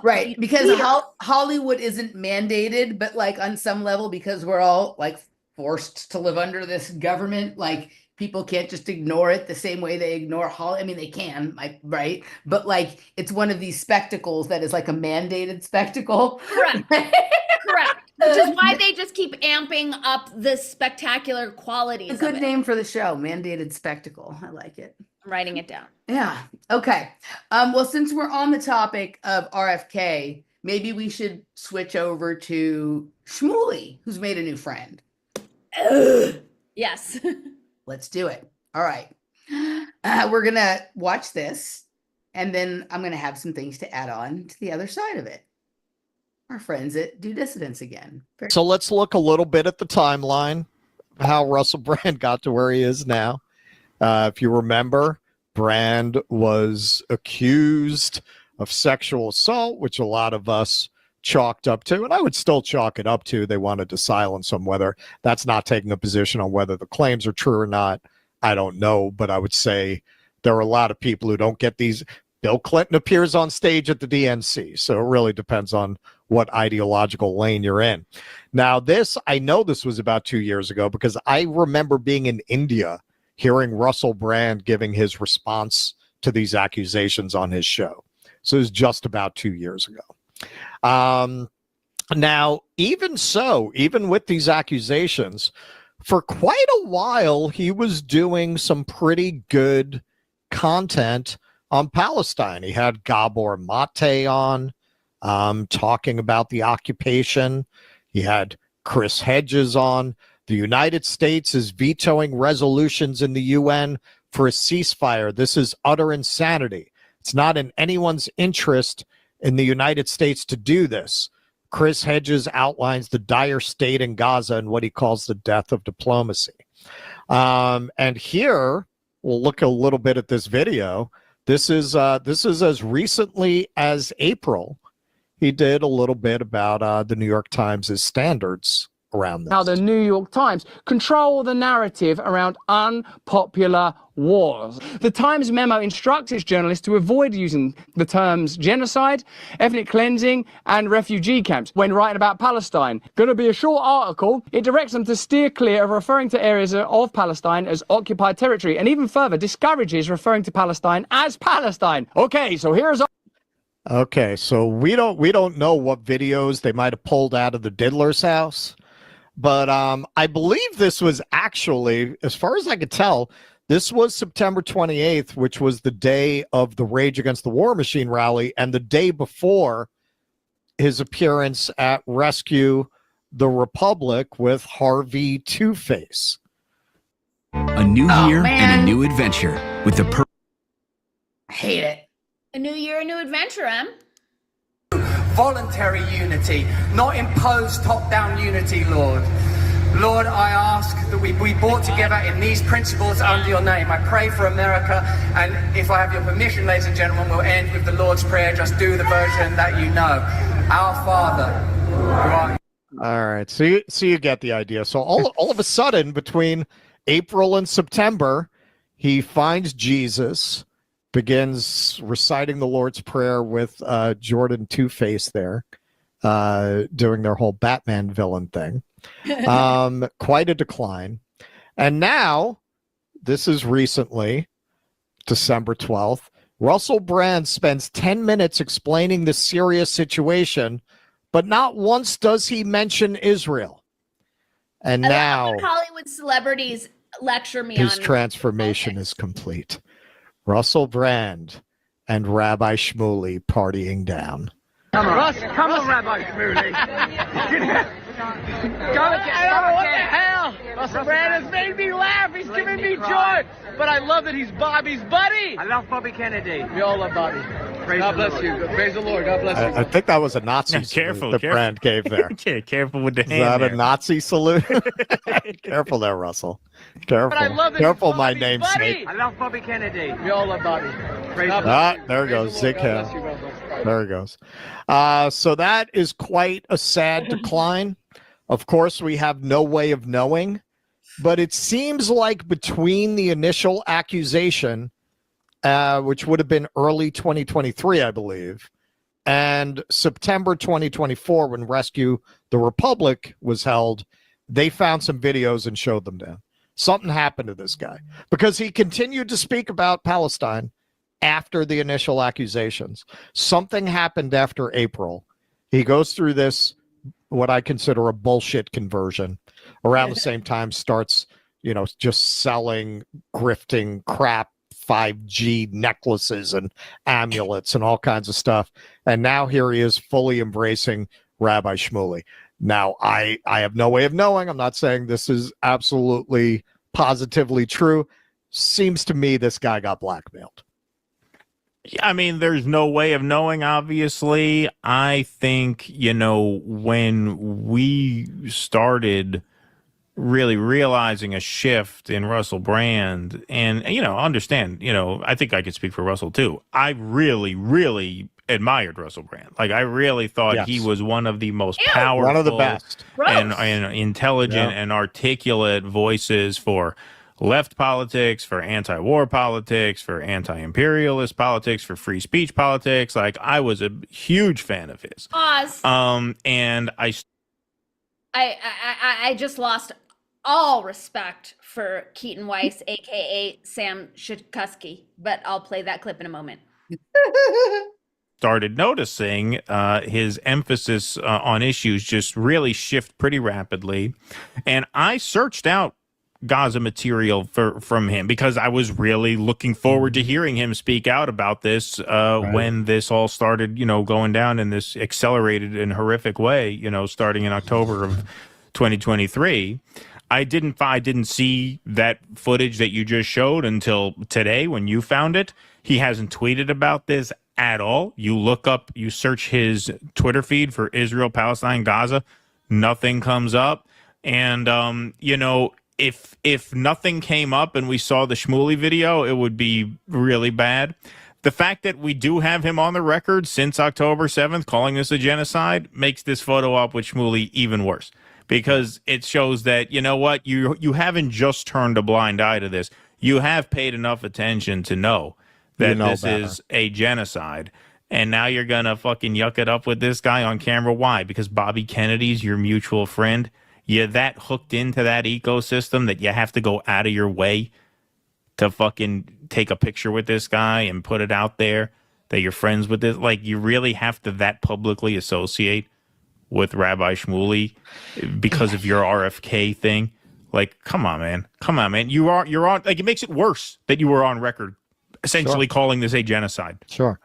Right, because leaders. Hollywood isn't mandated, but like on some level, because we're all like forced to live under this government, like people can't just ignore it the same way they ignore Hollywood. I mean, they can, like, right? But like, it's one of these spectacles that is like a mandated spectacle. Correct. Correct. Which is why they just keep amping up the spectacular qualities A of good it. name for the show, mandated spectacle. I like it. I'm writing it down. Yeah. Okay. Well, since we're on the topic of RFK, maybe we should switch over to Shmuley, who's made a new friend. Yes. Let's do it. All right. We're going to watch this, and then I'm going to have some things to add on to the other side of it. Our friends at Due Dissidence again. So let's look a little bit at the timeline, how Russell Brand got to where he is now. If you remember, Brand was accused of sexual assault, which a lot of us chalked up to, and I would still chalk it up to, they wanted to silence him. Whether that's not taking a position on whether the claims are true or not, I don't know, but I would say there are a lot of people who don't get these. Bill Clinton appears on stage at the DNC, so it really depends on what ideological lane you're in. Now, I know this was about 2 years ago because I remember being in India hearing Russell Brand giving his response to these accusations on his show. So it was just about 2 years ago. Now, even with these accusations, for quite a while, he was doing some pretty good content on Palestine. He had Gabor Mate on, talking about the occupation. He had Chris Hedges on. The United States is vetoing resolutions in the UN for a ceasefire. This is utter insanity. It's not in anyone's interest in the United States to do this. Chris Hedges outlines the dire state in Gaza and what he calls the death of diplomacy. And here, we'll look a little bit at this video. This is as recently as April. He did a little bit about the New York Times' standards around this. How the New York Times control the narrative around unpopular wars. The Times memo instructs its journalists to avoid using the terms genocide, ethnic cleansing, and refugee camps when writing about Palestine. Going to be a short article. It directs them to steer clear of referring to areas of Palestine as occupied territory, and even further discourages referring to Palestine as Palestine. Okay, so here's Okay, so we don't know what videos they might have pulled out of the Diddler's house, but I believe this was actually, as far as I could tell, this was September 28th, which was the day of the Rage Against the War Machine rally and the day before his appearance at Rescue the Republic with Harvey Two-Face. A new year and a new adventure with the I hate it. A new year, a new adventure, Em. voluntary unity, not imposed top-down unity, Lord. Lord, I ask that we be brought together in these principles under your name. I pray for America, and if I have your permission, ladies and gentlemen, we'll end with the Lord's Prayer. Just do the version that you know. Our Father, who art... All right, so you get the idea. So all of a sudden, between April and September, he finds Jesus, begins reciting the Lord's Prayer with Jordan Two-Face there, doing their whole Batman villain thing. Quite a decline. And now, this is recently, December 12th, Russell Brand spends 10 minutes explaining the serious situation, but not once does he mention Israel. And now Hollywood celebrities lecture me his on transformation is complete. Russell Brand and Rabbi Shmuley partying down. Come on. Russ, come on, Rabbi Shmuley. Go again. What the hell? Russell Brand has made me laugh. He's giving me joy. But I love that he's Bobby's buddy. I love Bobby Kennedy. We all love Bobby. God bless you. Praise the Lord. God bless you. I think that was a Nazi Careful, salute that careful. Brand gave there. Yeah, careful with the Is hand that there. a Nazi salute? Careful there, Russell. Careful. But I love that Careful, he's my Bobby's namesake. buddy. I love Bobby Kennedy. We all love Bobby. Praise the Lord. There it goes. Zig God bless Hill. you, Russell. There it goes. So that is quite a sad decline. Of course, we have no way of knowing, but it seems like between the initial accusation, which would have been early 2023, I believe, and September 2024, when Rescue the Republic was held, they found some videos and showed them to him. Something happened to this guy because he continued to speak about Palestine after the initial accusations. Something happened after April. He goes through this, what I consider a bullshit conversion. Around the same time, starts, just selling, grifting crap, 5G necklaces and amulets and all kinds of stuff. And now here he is fully embracing Rabbi Shmuley. Now, I have no way of knowing. I'm not saying this is absolutely positively true. Seems to me this guy got blackmailed. I mean, there's no way of knowing, obviously. I think, when we started really realizing a shift in Russell Brand. And, understand, I think I could speak for Russell too. I really, really admired Russell Brand. Like, I really thought he was one of the most powerful, one of the best, and intelligent and articulate voices for left politics, for anti-war politics, for anti-imperialist politics, for free speech politics. Like, I was a huge fan of his. Oz. And I just lost all respect for Keaton Weiss, aka Sam Shikuski, but I'll play that clip in a moment. started noticing his emphasis on issues just really shift pretty rapidly. And I searched out Gaza material from him because I was really looking forward to hearing him speak out about this when this all started, going down in this accelerated and horrific way, starting in October of 2023. I didn't see that footage that you just showed until today when you found it. He hasn't tweeted about this at all. You search his Twitter feed for Israel, Palestine, Gaza, nothing comes up. And, if nothing came up and we saw the Shmuley video, it would be really bad. The fact that we do have him on the record since October 7th calling this a genocide makes this photo op with Shmuley even worse, because it shows that, you haven't just turned a blind eye to this. You have paid enough attention to know that this is a genocide. And now you're going to fucking yuck it up with this guy on camera. Why? Because Bobby Kennedy's your mutual friend. You're that hooked into that ecosystem that you have to go out of your way to fucking take a picture with this guy and put it out there that you're friends with this. Like, you really have to that publicly associate with Rabbi Shmuley because of your RFK thing. Like, come on, man. You're on, like, it makes it worse that you were on record essentially calling this a genocide. Sure.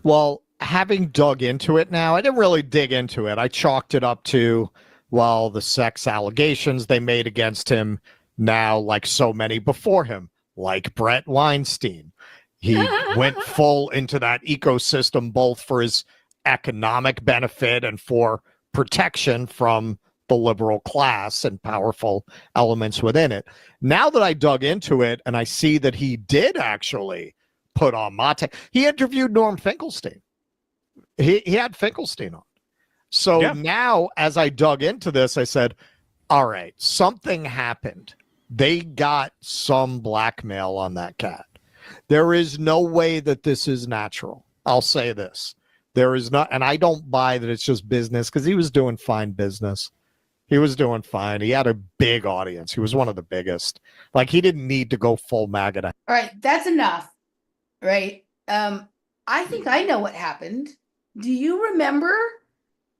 Well, having dug into it now, I didn't really dig into it. I chalked it up to, the sex allegations they made against him now, like so many before him, like Brett Weinstein. He went full into that ecosystem, both for his economic benefit and for protection from the liberal class and powerful elements within it. Now that I dug into it and I see that he did actually put on Mate, he interviewed Norm Finkelstein. He had Finkelstein on. So now, as I dug into this, I said, all right, something happened. They got some blackmail on that cat. There is no way that this is natural. I'll say this. There is not, and I don't buy that it's just business, because he was doing fine business. He was doing fine. He had a big audience. He was one of the biggest. Like, he didn't need to go full MAGA. All right, that's enough, right? I think I know what happened. Do you remember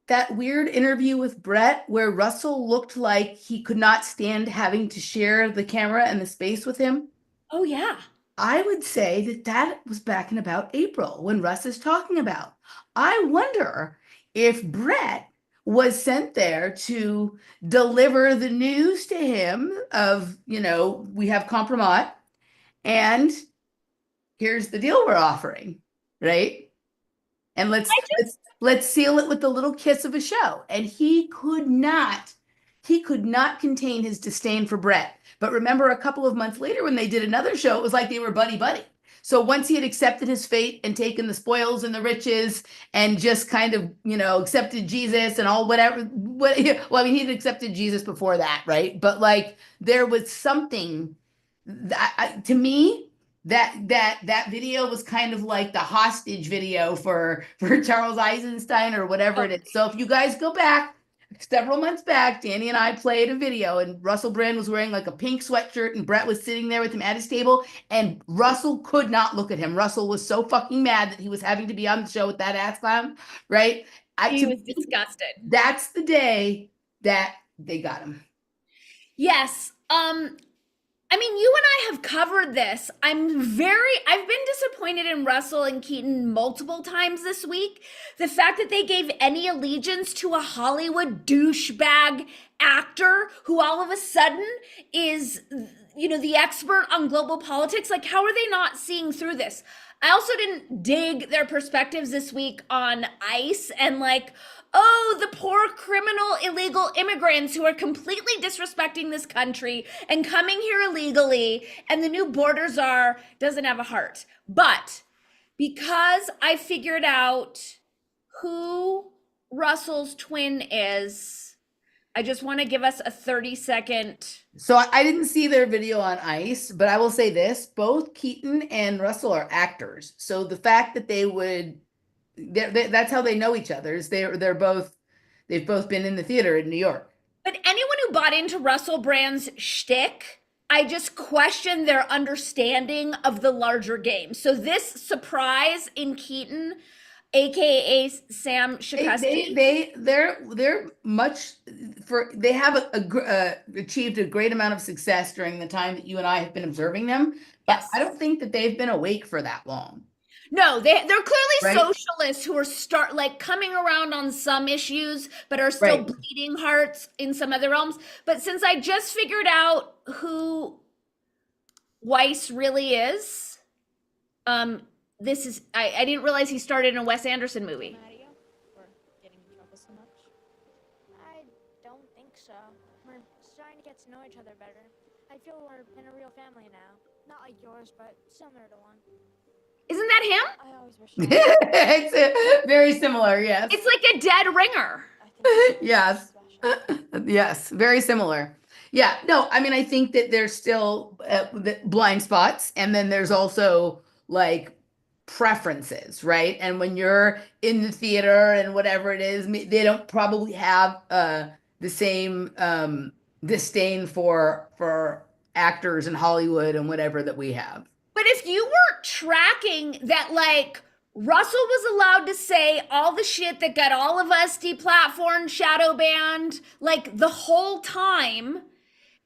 that weird interview with Brett where Russell looked like he could not stand having to share the camera and the space with him? Oh, yeah. I would say that was back in about April when Russ is talking about. I wonder if Brett was sent there to deliver the news to him of, we have compromise and here's the deal we're offering, right? And let's seal it with a little kiss of a show. And he could not contain his disdain for Brett. But remember, a couple of months later when they did another show, it was like they were buddy-buddy. So once he had accepted his fate and taken the spoils and the riches and just kind of, accepted Jesus and all whatever. He had accepted Jesus before that, right? But like, there was something to me, that video was kind of like the hostage video for Charles Eisenstein or whatever it is. So if you guys go back several months back, Dani and I played a video and Russell Brand was wearing like a pink sweatshirt and Brett was sitting there with him at his table and Russell could not look at him. Russell was so fucking mad that he was having to be on the show with that ass clown, right? He was disgusted. That's the day that they got him. Yes. You and I have covered this. I've been disappointed in Russell and Keaton multiple times this week. The fact that they gave any allegiance to a Hollywood douchebag actor who all of a sudden is, the expert on global politics. Like, how are they not seeing through this? I also didn't dig their perspectives this week on ICE and like, oh, the poor criminal illegal immigrants who are completely disrespecting this country and coming here illegally, and the new border czar doesn't have a heart. But because I figured out who Russell's twin is, I just want to give us a 30-second. So I didn't see their video on ICE, but I will say this, both Keaton and Russell are actors. So the fact that that's how they know each other, is they've both been in the theater in New York. But anyone who bought into Russell Brand's shtick, I just question their understanding of the larger game. So this surprise in Keaton, aka Sam Shakowski, They're much they have achieved a great amount of success during the time that you and I have been observing them. But yes. I don't think that they've been awake for that long. No, they're clearly Right? socialists who are coming around on some issues, but are still Right. bleeding hearts in some other realms. But since I just figured out who Weiss really is, I didn't realize he started in a Wes Anderson movie. I don't think so. We're starting to get to know each other better. I feel we're in a real family now. Not like yours, but similar to one. Isn't that him? I always wish It's very similar, yes. It's like a dead ringer. Yes. Yes, very similar. Yeah, no, I mean, I think that there's still the blind spots, and then there's also like preferences, right? And when you're in the theater and whatever it is, they don't probably have the same disdain for actors in Hollywood and whatever that we have. But if you were tracking that, like, Russell was allowed to say all the shit that got all of us deplatformed, shadow banned, like the whole time,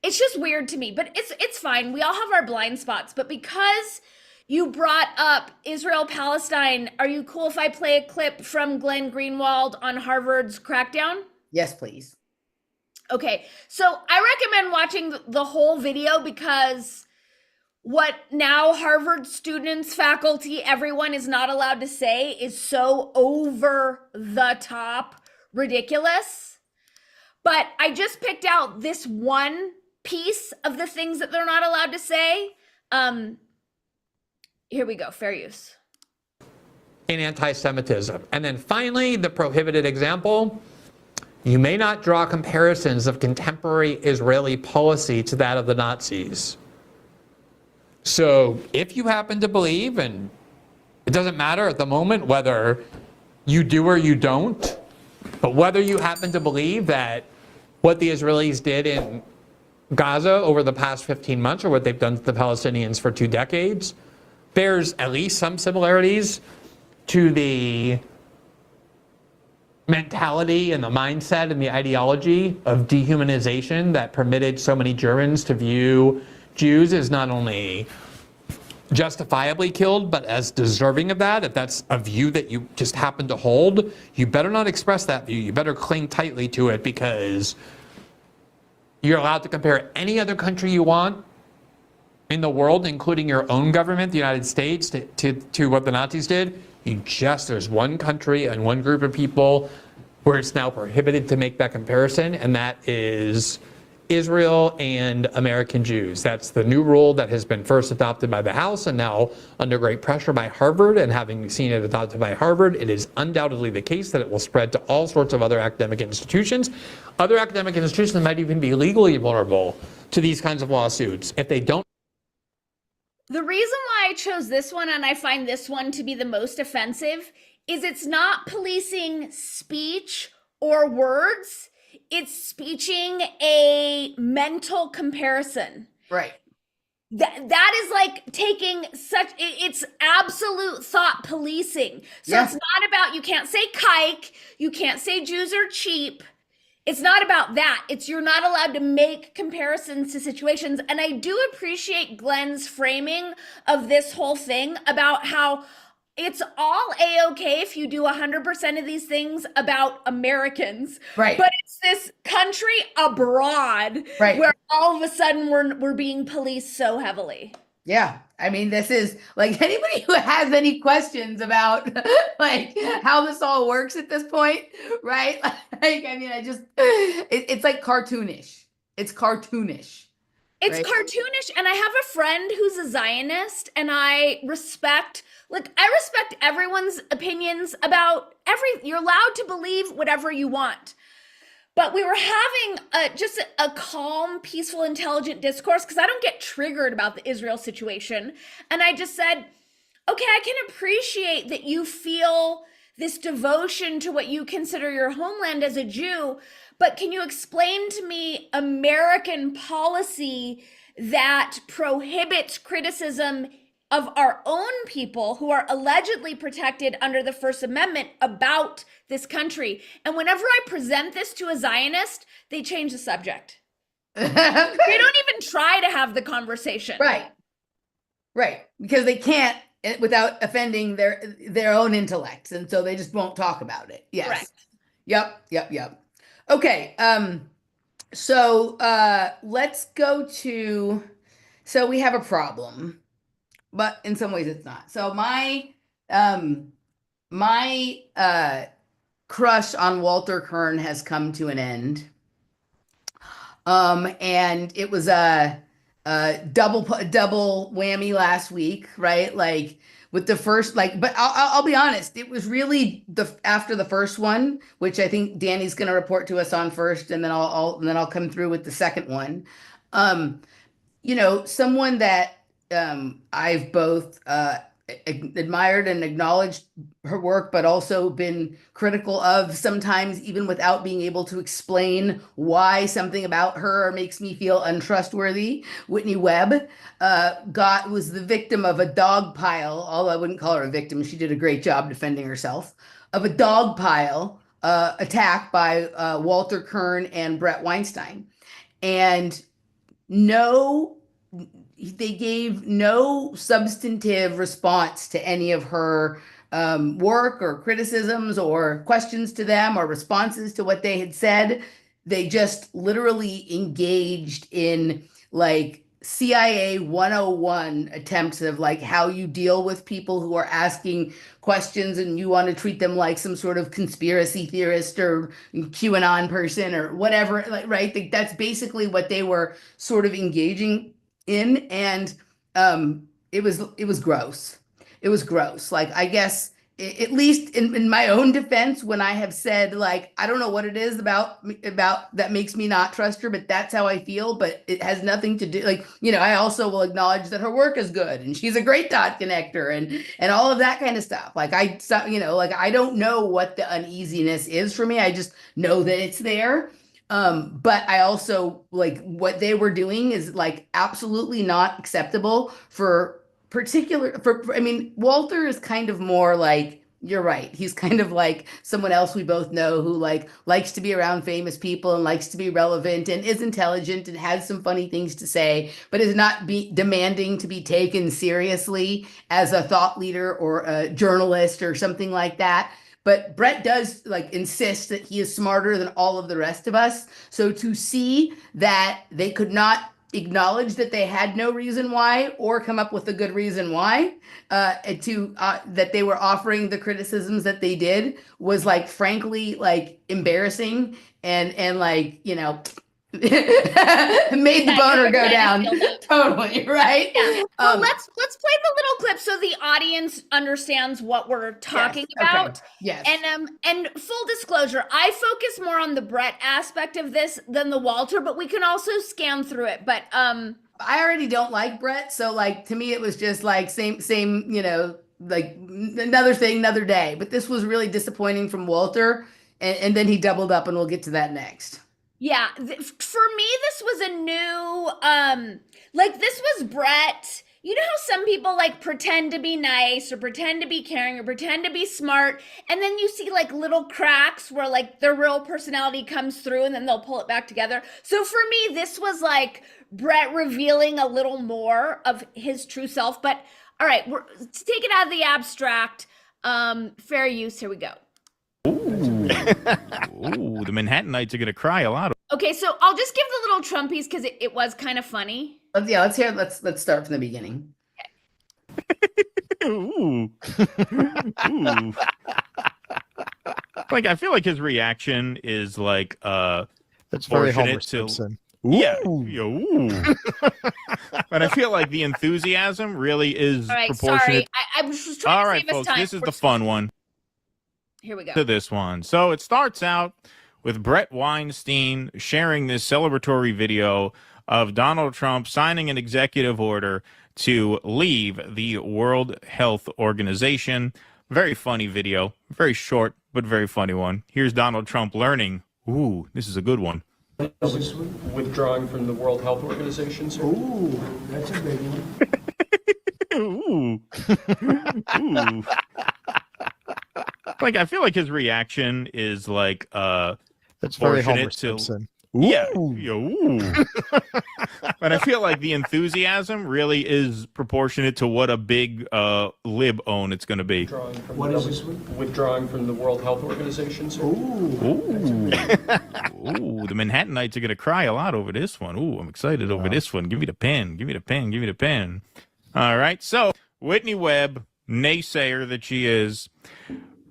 it's just weird to me. But it's fine. We all have our blind spots. But because you brought up Israel Palestine, are you cool if I play a clip from Glenn Greenwald on Harvard's crackdown? Yes, please. Okay, so I recommend watching the whole video because what now Harvard students, faculty, everyone is not allowed to say is so over the top ridiculous. But I just picked out this one piece of the things that they're not allowed to say. Here we go, fair use. In anti-Semitism. And then finally, the prohibited example. You may not draw comparisons of contemporary Israeli policy to that of the Nazis. So if you happen to believe, and it doesn't matter at the moment whether you do or you don't, but whether you happen to believe that what the Israelis did in Gaza over the past 15 months, or what they've done to the Palestinians for 2 decades, bears at least some similarities to the mentality and the mindset and the ideology of dehumanization that permitted so many Germans to view Jews as not only justifiably killed, but as deserving of that. If that's a view that you just happen to hold, you better not express that view. You better cling tightly to it, because you're allowed to compare any other country you want in the world, including your own government, the United States, to what the Nazis did. There's one country and one group of people where it's now prohibited to make that comparison, and that is Israel and American Jews. That's the new rule that has been first adopted by the House and now under great pressure by Harvard. And having seen it adopted by Harvard, it is undoubtedly the case that it will spread to all sorts of other academic institutions. Other academic institutions might even be legally vulnerable to these kinds of lawsuits if they don't. The reason why I chose this one, and I find this one to be the most offensive, is it's not policing speech or words. It's speeching a mental comparison. Right. That is like taking it's absolute thought policing. So Yeah. It's not about, you can't say kike, you can't say Jews are cheap. It's not about that. It's you're not allowed to make comparisons to situations. And I do appreciate Glenn's framing of this whole thing about how it's all A-okay if you do 100% of these things about Americans. Right. But it's this country abroad Right. where all of a sudden we're being policed so heavily. Yeah. I mean, this is like anybody who has any questions about like how this all works at this point, right? Like, I mean, it's like cartoonish. It's cartoonish. It's Right? cartoonish, and I have a friend who's a Zionist, and I respect everyone's opinions about you're allowed to believe whatever you want. But we were having just a calm, peaceful, intelligent discourse because I don't get triggered about the Israel situation. And I just said, okay, I can appreciate that you feel this devotion to what you consider your homeland as a Jew, but can you explain to me American policy that prohibits criticism of our own people who are allegedly protected under the First Amendment about this country? And whenever I present this to a Zionist, they change the subject. They don't even try to have the conversation. Right. Because they can't without offending their own intellects. And so they just won't talk about it. Yes. Correct. Yep. Okay. So let's go to, so we have a problem, but in some ways it's not. So my crush on Walter Kern has come to an end. And it was a double whammy last week, right? Like with the first, but I'll be honest, it was really after the first one, which I think Dani's going to report to us on first, and then I'll come through with the second one. Someone that I've both admired and acknowledged her work, but also been critical of sometimes, even without being able to explain why something about her makes me feel untrustworthy. Whitney Webb was the victim of a dog pile, although I wouldn't call her a victim. She did a great job defending herself, of a dog pile attack by Walter Kern and Brett Weinstein. And they gave no substantive response to any of her work or criticisms or questions to them or responses to what they had said. They just literally engaged in like CIA 101 attempts of like how you deal with people who are asking questions and you want to treat them like some sort of conspiracy theorist or QAnon person or whatever, like, right? That's basically what they were sort of engaging in. And it was gross. It was gross. Like, I guess, at least in my own defense, when I have said, like, I don't know what it is about that makes me not trust her, but that's how I feel, but it has nothing to do, like, I also will acknowledge that her work is good and she's a great dot connector and all of that kind of stuff. Like, I don't know what the uneasiness is for me. I just know that it's there. But I also, like, what they were doing is like absolutely not acceptable Walter is kind of more like, you're right. He's kind of like someone else we both know who like likes to be around famous people and likes to be relevant and is intelligent and has some funny things to say, but is not demanding to be taken seriously as a thought leader or a journalist or something like that. But Brett does like insist that he is smarter than all of the rest of us. So to see that they could not acknowledge that they had no reason why or come up with a good reason why that they were offering the criticisms that they did was like, frankly, like embarrassing and like, made the boner go down. Totally, right? Yeah. Well, let's play the little clip so the audience understands what we're talking about. Okay. Yes. And full disclosure, I focus more on the Brett aspect of this than the Walter, but we can also scan through it. But I already don't like Brett, so like to me it was just like same, like another thing, another day. But this was really disappointing from Walter, and then he doubled up, and we'll get to that next. Yeah, for me, this was a new, this was Brett. You know how some people like pretend to be nice or pretend to be caring or pretend to be smart, and then you see like little cracks where like their real personality comes through and then they'll pull it back together. So for me, this was like Brett revealing a little more of his true self. But all right, to take it out of the abstract, fair use, here we go. Ooh, the Manhattanites are going to cry a lot. Okay, so I'll just give the little Trumpies because it was kind of funny. Let's hear. Let's start from the beginning. Ooh. Ooh. Like, I feel like his reaction is like That's very Homer proportionate to Simpson. yeah. Ooh. But I feel like the enthusiasm really is All right, proportionate. sorry. I was just trying All to right, save us folks, time. this is the fun one. Here we go. To this one. So it starts out with Brett Weinstein sharing this celebratory video of Donald Trump signing an executive order to leave the World Health Organization. Very funny video, very short, but very funny one. Here's Donald Trump learning. Ooh, this is a good one. Withdrawing from the World Health Organization, sir? Ooh, that's a big one. Ooh. Ooh. Like, I feel like his reaction is like That's very Homer proportionate to Simpson. yeah. Ooh. But I feel like the enthusiasm really is proportionate to what a big lib own it's going to be. What is this one? Withdrawing from the World Health Organization, sir? Ooh. Ooh, the Manhattanites are going to cry a lot over this one. Ooh, I'm excited over this one. Give me the pen. Give me the pen. Give me the pen. All right. So Whitney Webb, naysayer that she is,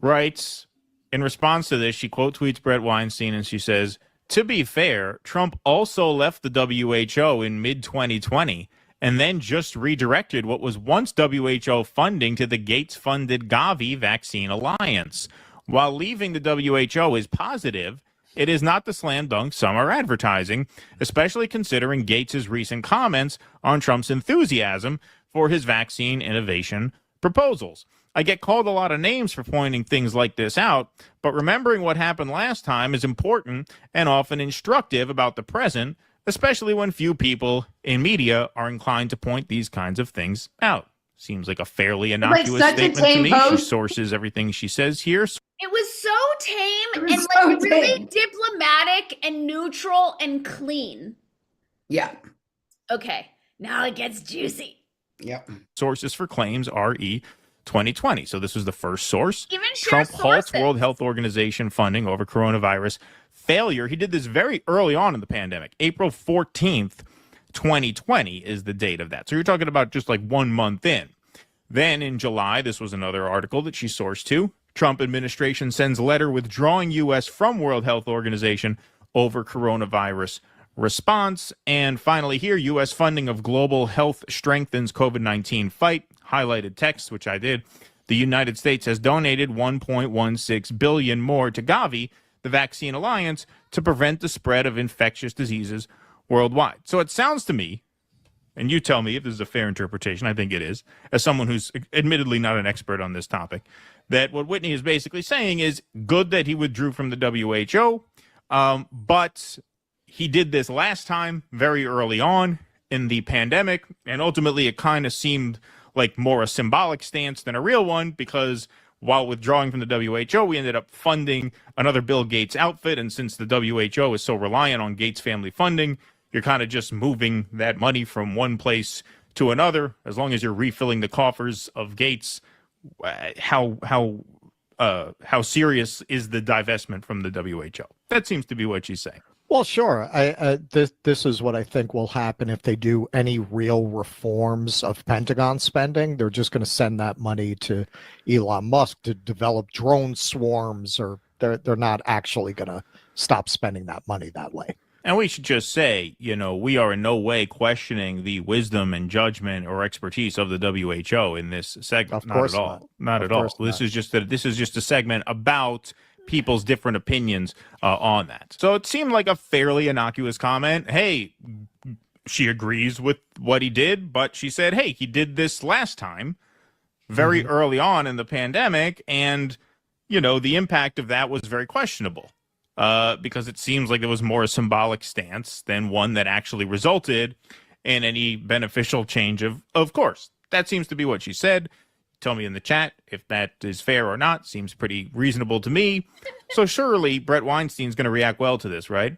writes in response to this, she quote tweets Brett Weinstein and she says, "To be fair, Trump also left the WHO in mid-2020 and then just redirected what was once WHO funding to the Gates-funded Gavi Vaccine Alliance. While leaving the WHO is positive, it is not the slam dunk some are advertising, especially considering Gates' recent comments on Trump's enthusiasm for his vaccine innovation proposals. I get called a lot of names for pointing things like this out, but remembering what happened last time is important and often instructive about the present, especially when few people in media are inclined to point these kinds of things out." Seems like a fairly innocuous statement to me. She sources everything she says here. It was so tame was and so like really tame. diplomatic and neutral and clean. Yeah. Okay, now it gets juicy. Yep. Sources for claims RE 2020. So this was the first source. Even share Trump halts sources. World Health Organization funding over coronavirus failure. He did this very early on in the pandemic. April 14th, 2020 is the date of that. So you're talking about just like 1 month in. Then in July, this was another article that she sourced to. Trump administration sends letter withdrawing U.S. from World Health Organization over coronavirus response. And finally here, U.S. funding of global health strengthens COVID-19 fight. Highlighted text, which I did. The United States has donated $1.16 billion more to Gavi, the Vaccine Alliance, to prevent the spread of infectious diseases worldwide. So it sounds to me, and you tell me if this is a fair interpretation, I think it is, as someone who's admittedly not an expert on this topic, that what Whitney is basically saying is good that he withdrew from the WHO, but he did this last time very early on in the pandemic, and ultimately it kind of seemed like more a symbolic stance than a real one, because while withdrawing from the WHO, we ended up funding another Bill Gates outfit. And since the WHO is so reliant on Gates family funding, you're kind of just moving that money from one place to another. As long as you're refilling the coffers of Gates, how serious is the divestment from the WHO? That seems to be what she's saying. Well, sure. This is what I think will happen if they do any real reforms of Pentagon spending. They're just going to send that money to Elon Musk to develop drone swarms, or they're not actually going to stop spending that money that way. And we should just say, we are in no way questioning the wisdom and judgment or expertise of the WHO in this segment. Of course not at all. Not at all. This is just a segment about people's different opinions on that. So it seemed like a fairly innocuous comment. Hey, she agrees with what he did, but she said, hey, he did this last time very early on in the pandemic, and the impact of that was very questionable. Because it seems like it was more a symbolic stance than one that actually resulted in any beneficial change of course. That seems to be what she said. Tell me in the chat if that is fair or not. Seems pretty reasonable to me. So surely Brett Weinstein's going to react well to this, right?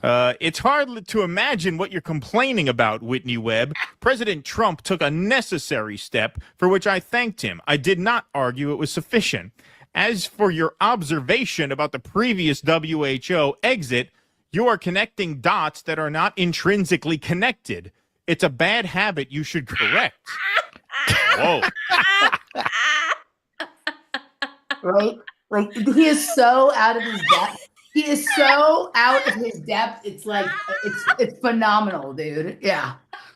It's hard to imagine what you're complaining about, Whitney Webb. President Trump took a necessary step for which I thanked him. I did not argue it was sufficient. As for your observation about the previous WHO exit, you are connecting dots that are not intrinsically connected. It's a bad habit you should correct. Whoa. Right? Like he is so out of his depth. He is so out of his depth. It's like it's phenomenal, dude. Yeah.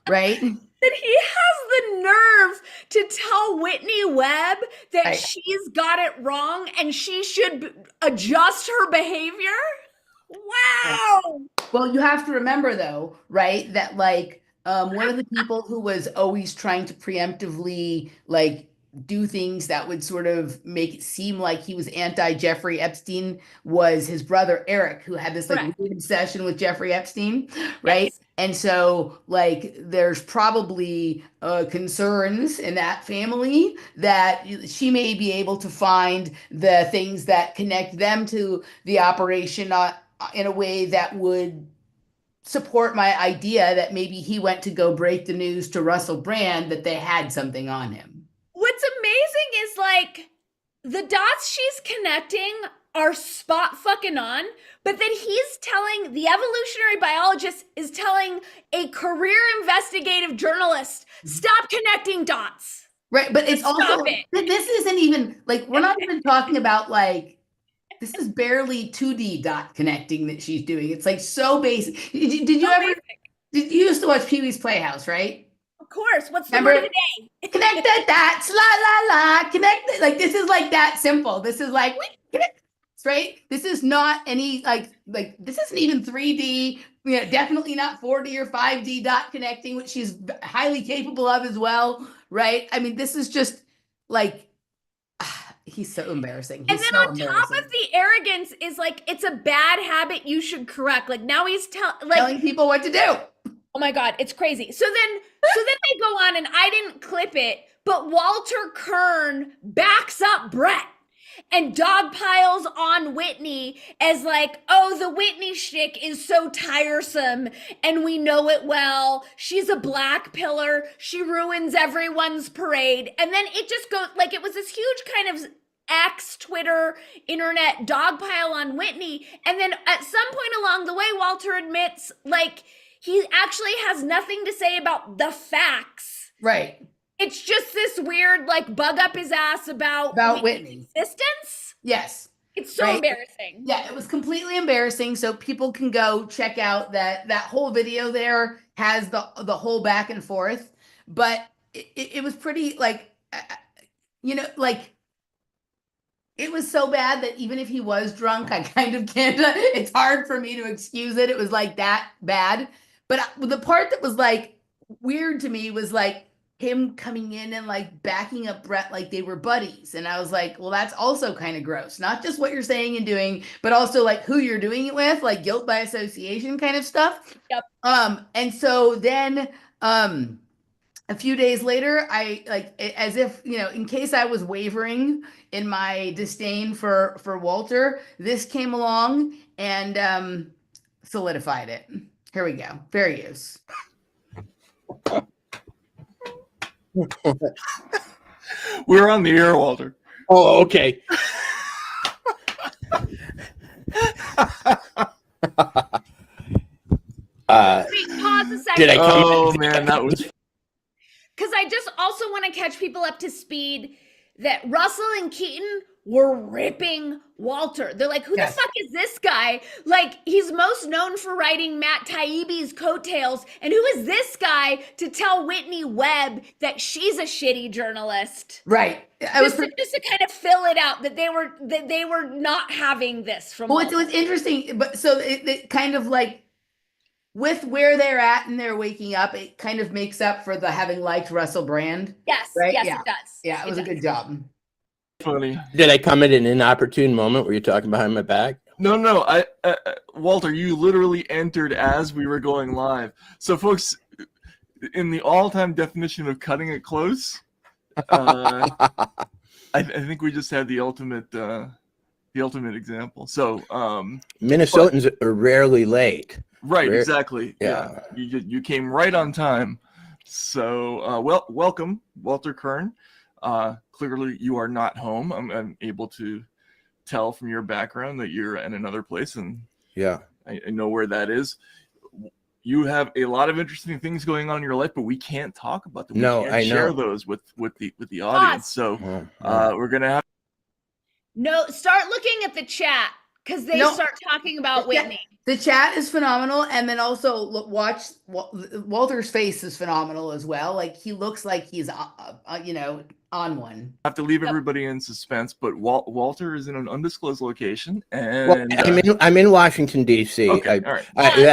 Right? That he has the nerve to tell Whitney Webb that Right. she's got it wrong and she should adjust her behavior. Wow. Well, you have to remember though, right, that like one of the people who was always trying to preemptively like do things that would sort of make it seem like he was anti-Jeffrey Epstein was his brother Eric, who had this like Correct. weird obsession with Jeffrey Epstein, right? Yes. And so like there's probably concerns in that family that she may be able to find the things that connect them to the operation in a way that would support my idea that maybe he went to go break the news to Russell Brand that they had something on him. What's amazing is like the dots she's connecting are spot fucking on, but then he's telling the evolutionary biologist is telling a career investigative journalist, stop connecting dots. Right. But it's Stop also, it. this isn't even like, we're not even talking about like, this is barely 2D dot connecting that she's doing. It's like so basic. Did you ever, you used to watch Pee-wee's Playhouse, right? Of course. What's the Remember? word of the day? Connect the dots, la la la, connect it. Like this is like that simple. This is like connect, right? This is not any like this isn't even 3D, you know, definitely not 4D or 5D dot connecting, which she's highly capable of as well, right? I mean, this is just like he's so embarrassing. He's And then so on top of the arrogance is like it's a bad habit you should correct. Like now he's telling people what to do. Oh my God, it's crazy. So then they go on, and I didn't clip it, but Walter Kern backs up Brett and dogpiles on Whitney as like, oh, the Whitney shtick is so tiresome and we know it well. She's a black pillar. She ruins everyone's parade. And then it just goes like it was this huge kind of X, Twitter, internet dogpile on Whitney. And then at some point along the way, Walter admits like he actually has nothing to say about the facts. Right. It's just this weird, like, bug up his ass about Whitney's existence. Yes. It's so embarrassing. Yeah, it was completely embarrassing. So people can go check out that whole video there has the whole back and forth. But it was pretty like, you know, like, it was so bad that even if he was drunk, I kind of can't, it's hard for me to excuse it. It was like that bad. But the part that was like weird to me was like him coming in and like backing up Brett like they were buddies. And I was like, well, that's also kind of gross. Not just what you're saying and doing, but also like who you're doing it with, like guilt by association kind of stuff. Yep. And so then a few days later, I like as if, you know, in case I was wavering in my disdain for Walter, this came along and solidified it. Here we go. Fair use. We're on the air, Walter. Oh, okay. Wait, pause a second. Did I come? Oh man, that was. Because I just also want to catch people up to speed that Russell and Keaton were ripping Walter. They're like, who the fuck is this guy? Like, he's most known for writing Matt Taibbi's coattails. And who is this guy to tell Whitney Webb that she's a shitty journalist? Right. Just to kind of fill it out that they were not having this from. Well, it was interesting, but so it kind of like with where they're at and they're waking up, it kind of makes up for the having liked Russell Brand. Yes, right? yes, Yeah. it does. Yeah, it was a good job. Funny. Did I come at an inopportune moment? Were you talking behind my back? No. Walter, you literally entered as we were going live. So, folks, in the all-time definition of cutting it close, I think we just had the ultimate example. So, Minnesotans are rarely late. Right, exactly. Yeah, you came right on time. So, welcome, Walter Kern. Clearly, you are not home. I'm able to tell from your background that you're in another place, and yeah, I know where that is. you have a lot of interesting things going on in your life, but we can't talk about them. We No, can't I share know. those with the audience. So we're gonna have. No, start looking at the chat because they start talking about Whitney. The chat is phenomenal, and then also watch Walter's face is phenomenal as well. Like he looks like he's on one. Have to leave everybody in suspense, but Walter is in an undisclosed location, Well, and I'm in Washington D.C. Okay, all right.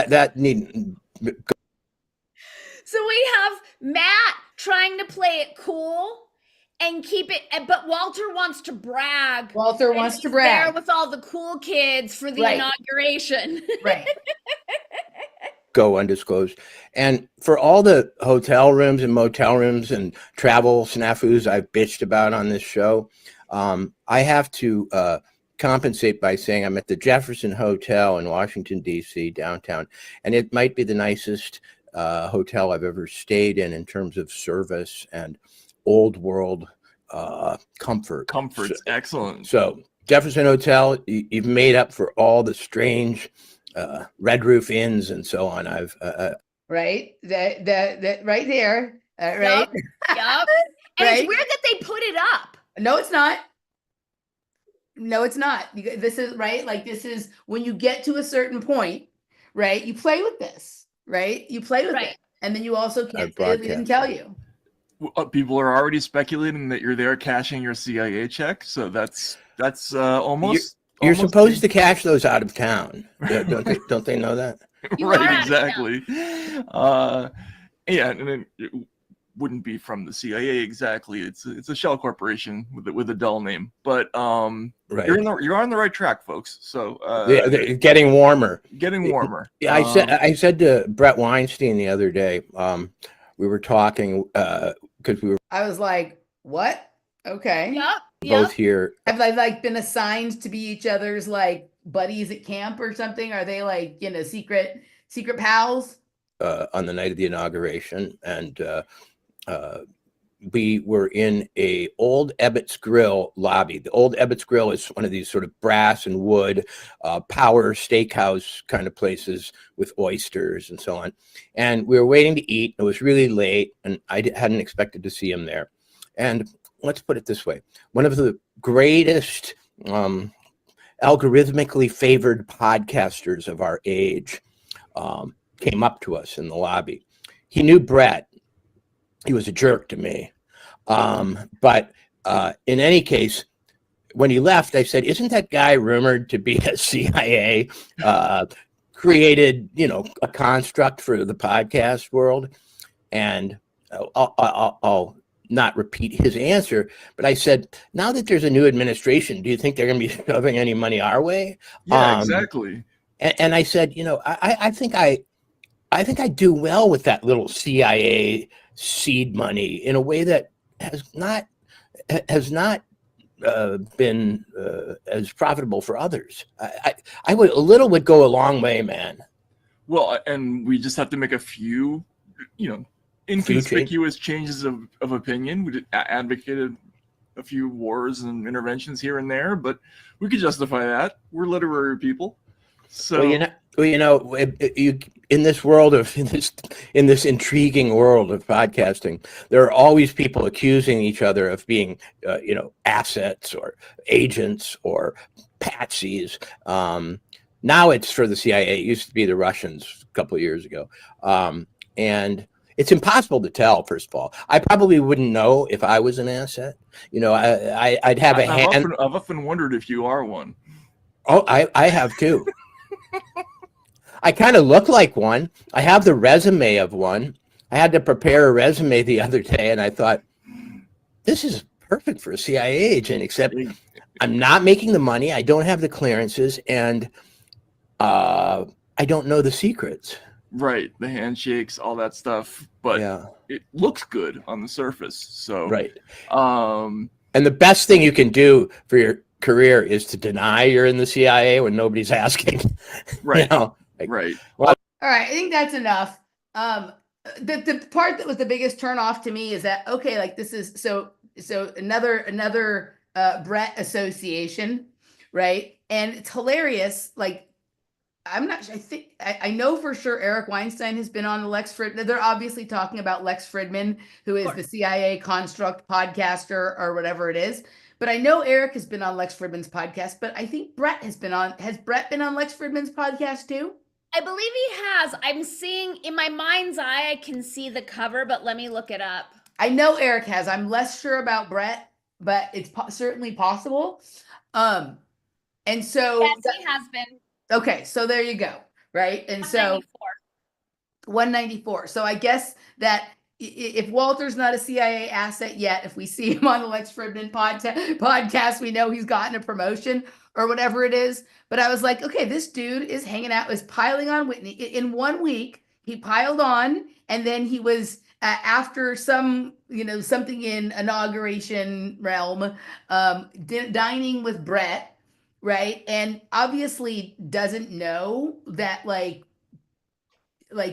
That need. So we have Matt trying to play it cool and keep it, but Walter wants to brag. Walter wants to brag. There with all the cool kids for the inauguration. Right. Go undisclosed. And for all the hotel rooms and motel rooms and travel snafus I've bitched about on this show, I have to compensate by saying I'm at the Jefferson Hotel in Washington, D.C., downtown. And it might be the nicest hotel I've ever stayed in terms of service and old world comfort. Comfort's excellent. So Jefferson Hotel, you've made up for all the strange red roof inns and so on. I've right that right there, right? Yep. And it's weird that they put it up. No, it's not. No, it's not. This is right. Like this is when you get to a certain point, right? You play with this, right? You play with it, and then you also can't say we didn't tell you. People are already speculating that you're there cashing your CIA check, so that's almost. You're supposed to cash those out of town. Don't they know that? Right, exactly. Yeah, and then it wouldn't be from the CIA exactly. It's a shell corporation with a dull name, but you're on the right track, folks. So they're getting warmer. Getting warmer. Yeah, I said to Brett Weinstein the other day. We were talking because we were. I was like, "What? Okay." Both here. Have they like been assigned to be each other's like buddies at camp or something? Are they like secret pals? On the night of the inauguration, and we were in a old Ebbets Grill lobby. The old Ebbets Grill is one of these sort of brass and wood power steakhouse kind of places with oysters and so on. And we were waiting to eat. It was really late, and I hadn't expected to see him there. And let's put it this way. One of the greatest algorithmically favored podcasters of our age came up to us in the lobby. He knew Brett. He was a jerk to me. But in any case, when he left, I said, isn't that guy rumored to be a CIA created, a construct for the podcast world? And I'll not repeat his answer, but I said, now that there's a new administration, do you think they're going to be shoving any money our way? Yeah, exactly. And I said, I think I do well with that little CIA seed money in a way that has not been as profitable for others. I would a little would go a long way, man. Well, and we just have to make a few, inconspicuous changes of opinion. We advocated a few wars and interventions here and there, but we could justify that. We're literary people. So in this world of in this intriguing world of podcasting, there are always people accusing each other of being assets or agents or patsies. Now it's for the CIA. It used to be the Russians a couple of years ago, and it's impossible to tell. First of all, I probably wouldn't know if I was an asset. I'd have a hand. I've often wondered if you are one. Oh, I have too. I kind of look like one. I have the resume of one. I had to prepare a resume the other day, and I thought, this is perfect for a CIA agent, except I'm not making the money. I don't have the clearances, and I don't know the secrets. Right, the handshakes, all that stuff, but it looks good on the surface. So right. And the best thing you can do for your career is to deny you're in the CIA when nobody's asking. Right. Right. Well, all right. I think that's enough. The part that was the biggest turn off to me is that, okay, like this is so another Brett association, right? And it's hilarious. Like I'm not. I know for sure Eric Weinstein has been on the Lex Fridman. They're obviously talking about Lex Fridman, who is the CIA construct podcaster or whatever it is. But I know Eric has been on Lex Fridman's podcast. But I think Brett has been on. Has Brett been on Lex Fridman's podcast too? I believe he has. I'm seeing in my mind's eye, I can see the cover, but let me look it up. I know Eric has. I'm less sure about Brett, but it's certainly possible. And so yes, he has been. Okay, so there you go, right? And so 194. So I guess that if Walter's not a CIA asset yet, if we see him on the Lex Fridman podcast, we know he's gotten a promotion or whatever it is. But I was like, okay, this dude is hanging out, is piling on Whitney. In 1 week, he piled on, and then he was after some, something in inauguration realm, dining with Brett. Right. And obviously doesn't know that like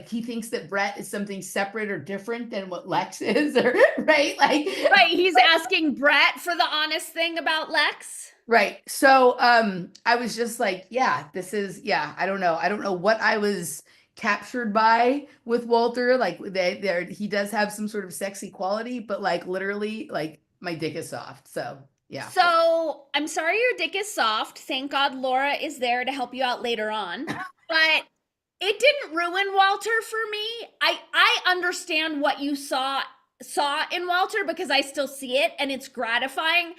he thinks that Brett is something separate or different than what Lex is, or right. Right. He's asking Brett for the honest thing about Lex. Right. So I was just like, yeah, I don't know. I don't know what I was captured by with Walter. Like he does have some sort of sexy quality, but like literally like my dick is soft. So yeah. So I'm sorry your dick is soft. Thank God Laura is there to help you out later on. But it didn't ruin Walter for me. I understand what you saw in Walter because I still see it and it's gratifying.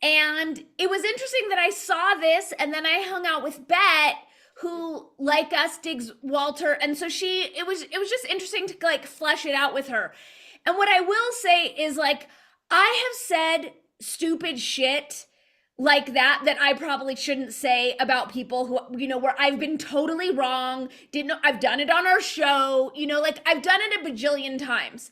And it was interesting that I saw this and then I hung out with Bet, who like us digs Walter. And so it was just interesting to like flesh it out with her. And what I will say is like, I have said stupid shit like that I probably shouldn't say about people who, where I've been totally wrong. I've done it on our show, like I've done it a bajillion times.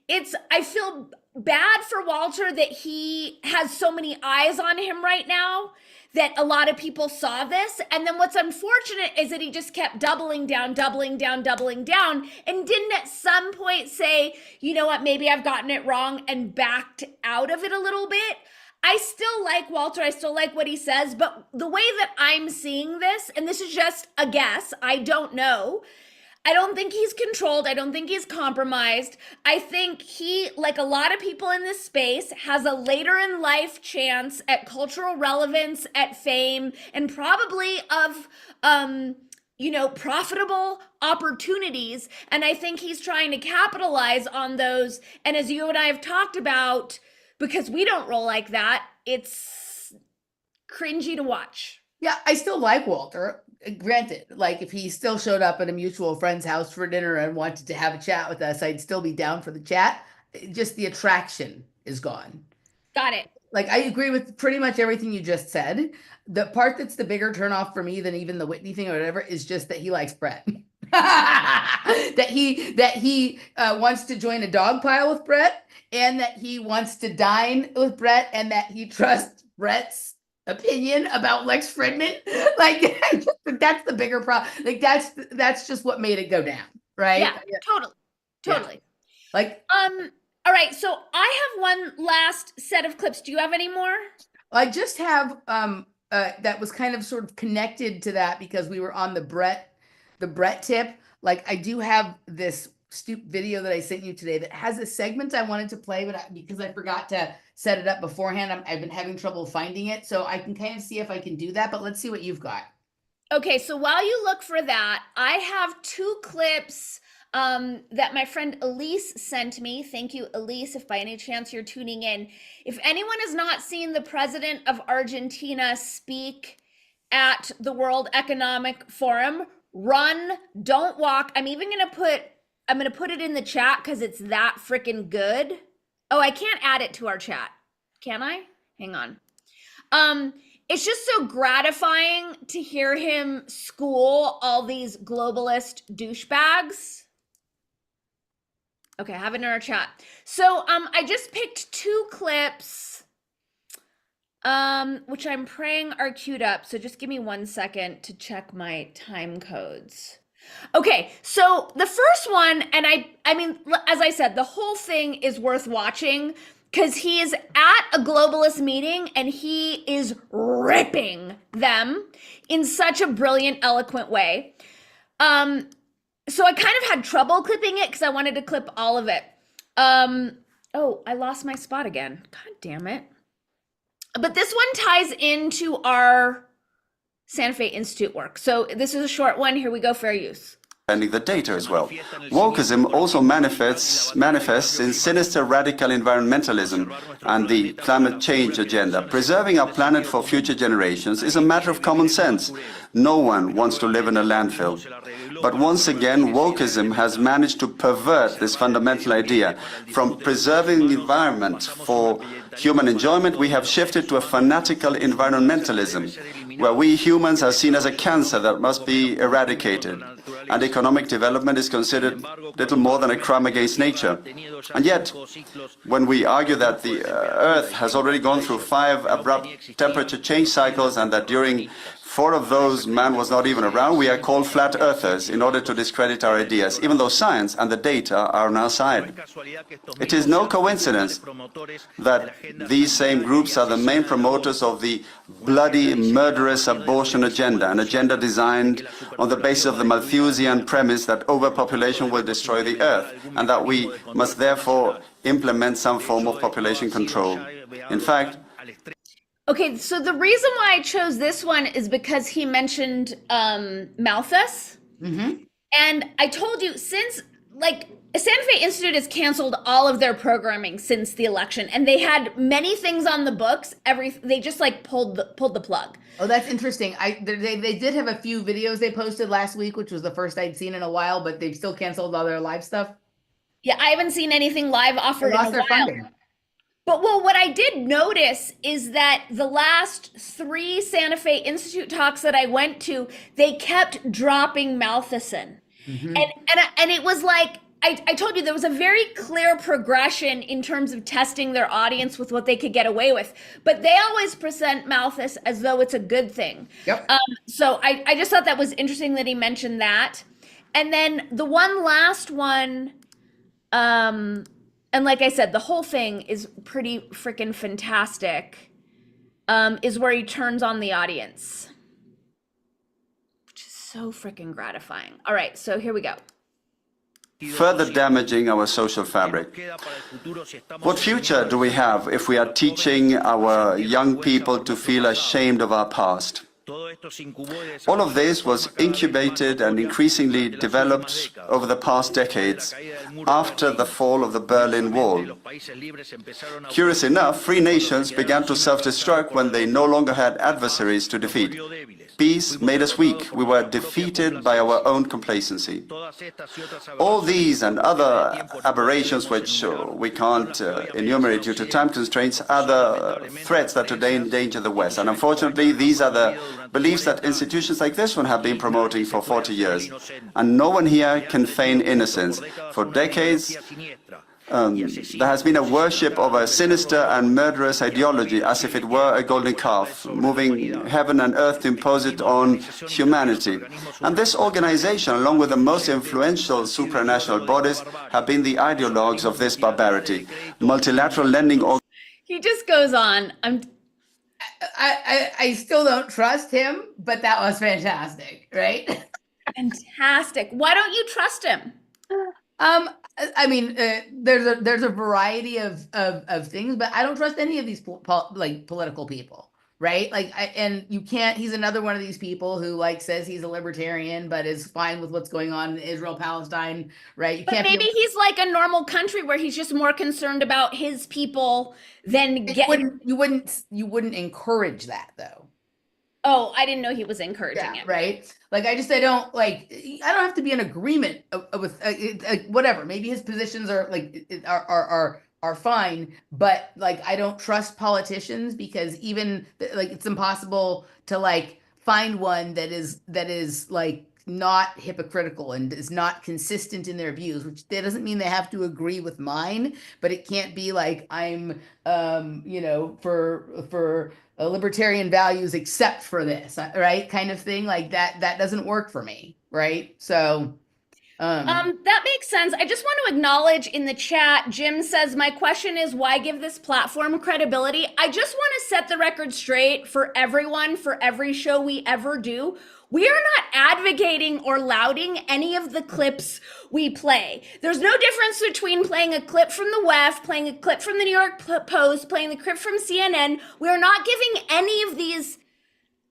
I feel bad for Walter that he has so many eyes on him right now, that a lot of people saw this. And then what's unfortunate is that he just kept doubling down, and didn't at some point say, you know what, maybe I've gotten it wrong, and backed out of it a little bit. I still like Walter. I still like what he says, but the way that I'm seeing this, and this is just a guess, I don't know, I don't think he's controlled. I don't think he's compromised. I think he, like a lot of people in this space, has a later in life chance at cultural relevance, at fame, and probably of, profitable opportunities. And I think he's trying to capitalize on those. And as you and I have talked about, because we don't roll like that, it's cringy to watch. Yeah, I still like Walter. Granted, like if he still showed up at a mutual friend's house for dinner and wanted to have a chat with us, I'd still be down for the chat. Just the attraction is gone. Got it. Like I agree with pretty much everything you just said. The part that's the bigger turnoff for me than even the Whitney thing or whatever is just that he likes Brett. that he wants to join a dog pile with Brett, and that he wants to dine with Brett, and that he trusts Brett's opinion about Lex Fridman. Like that's the bigger problem. Like that's just what made it go down, right? Yeah, totally. Yeah. Like all right, so I have one last set of clips. Do you have any more? I just have that was kind of sort of connected to that because we were on the Brett tip. Like I do have this video that I sent you today that has a segment I wanted to play, but because I forgot to set it up beforehand, I've been having trouble finding it. So I can kind of see if I can do that, but let's see what you've got. Okay, so while you look for that, I have 2 clips that my friend Elise sent me. Thank you, Elise, if by any chance you're tuning in. If anyone has not seen the president of Argentina speak at the World Economic Forum, run, don't walk. I'm going to put it in the chat because it's that freaking good. Oh, I can't add it to our chat. Can I? Hang on. It's just so gratifying to hear him school all these globalist douchebags. Okay, I have it in our chat. So I just picked 2 clips, which I'm praying are queued up. So just give me 1 second to check my time codes. Okay, so the first one, and I mean, as I said, the whole thing is worth watching. because he is at a globalist meeting and he is ripping them in such a brilliant, eloquent way. So I kind of had trouble clipping it because I wanted to clip all of it. Oh, I lost my spot again. God damn it. But this one ties into our Santa Fe Institute work. So this is a short one. Here we go, fair use. The data as well. Wokeism also manifests in sinister radical environmentalism and the climate change agenda. Preserving our planet for future generations is a matter of common sense. No one wants to live in a landfill. But once again, wokeism has managed to pervert this fundamental idea. From preserving the environment for human enjoyment, we have shifted to a fanatical environmentalism, where we humans are seen as a cancer that must be eradicated, and economic development is considered little more than a crime against nature. And yet, when we argue that the Earth has already gone through 5 abrupt temperature change cycles and that during 4 of those man was not even around, we are called flat earthers in order to discredit our ideas, even though science and the data are on our side. It is no coincidence that these same groups are the main promoters of the bloody, murderous abortion agenda, an agenda designed on the basis of the Malthusian premise that overpopulation will destroy the earth, and that we must therefore implement some form of population control. In fact, okay, so the reason why I chose this one is because he mentioned Malthus. And I told you, since, like, Santa Fe Institute has canceled all of their programming since the election, and they had many things on the books. They just like pulled the plug. Oh, that's interesting. They did have a few videos they posted last week, which was the first I'd seen in a while, but they've still canceled all their live stuff. Yeah, I haven't seen anything live offered in a while. Funding. But what I did notice is that the last 3 Santa Fe Institute talks that I went to, they kept dropping Malthusson. And it was like, I told you there was a very clear progression in terms of testing their audience with what they could get away with. But they always present Malthus as though it's a good thing. Yep. So I just thought that was interesting that he mentioned that. And then the one last one, and like I said, the whole thing is pretty freaking fantastic, is where he turns on the audience, which is so freaking gratifying. All right, so here we go. further damaging our social fabric. What future do we have if we are teaching our young people to feel ashamed of our past? All of this was incubated and increasingly developed over the past decades after the fall of the Berlin Wall. Curious enough, free nations began to self-destruct when they no longer had adversaries to defeat. Peace made us weak. We were defeated by our own complacency. All these and other aberrations, which we can't enumerate due to time constraints, are the threats that today endanger the West. And unfortunately, these are the beliefs that institutions like this one have been promoting for 40 years. And no one here can feign innocence. For decades, there has been a worship of a sinister and murderous ideology as if it were a golden calf, moving heaven and earth to impose it on humanity. And this organization, along with the most influential supranational bodies, have been the ideologues of this barbarity. Multilateral lending. He just goes on. I still don't trust him, but that was fantastic, right? Fantastic. Why don't you trust him? I mean, there's a variety of things, but I don't trust any of these political people, right? And you can't. He's another one of these people who says he's a libertarian, but is fine with what's going on in Israel, Palestine, right? You but maybe he's like a normal country where he's just more concerned about his people than you wouldn't encourage that though. Oh, I didn't know he was encouraging it. Right. I don't have to be in agreement with whatever. Maybe his positions are are fine, but I don't trust politicians because even it's impossible to find one that is not hypocritical and is not consistent in their views, which that doesn't mean they have to agree with mine, but it can't be I'm for libertarian values except for this, right? Kind of thing. That doesn't work for me, right? So That makes sense. I just want to acknowledge in the chat, Jim says, my question is why give this platform credibility? I just want to set the record straight for everyone, for every show we ever do. We are not advocating or lauding any of the clips we play. There's no difference between playing a clip from the WEF, playing a clip from the New York Post, playing the clip from CNN. We are not giving any of these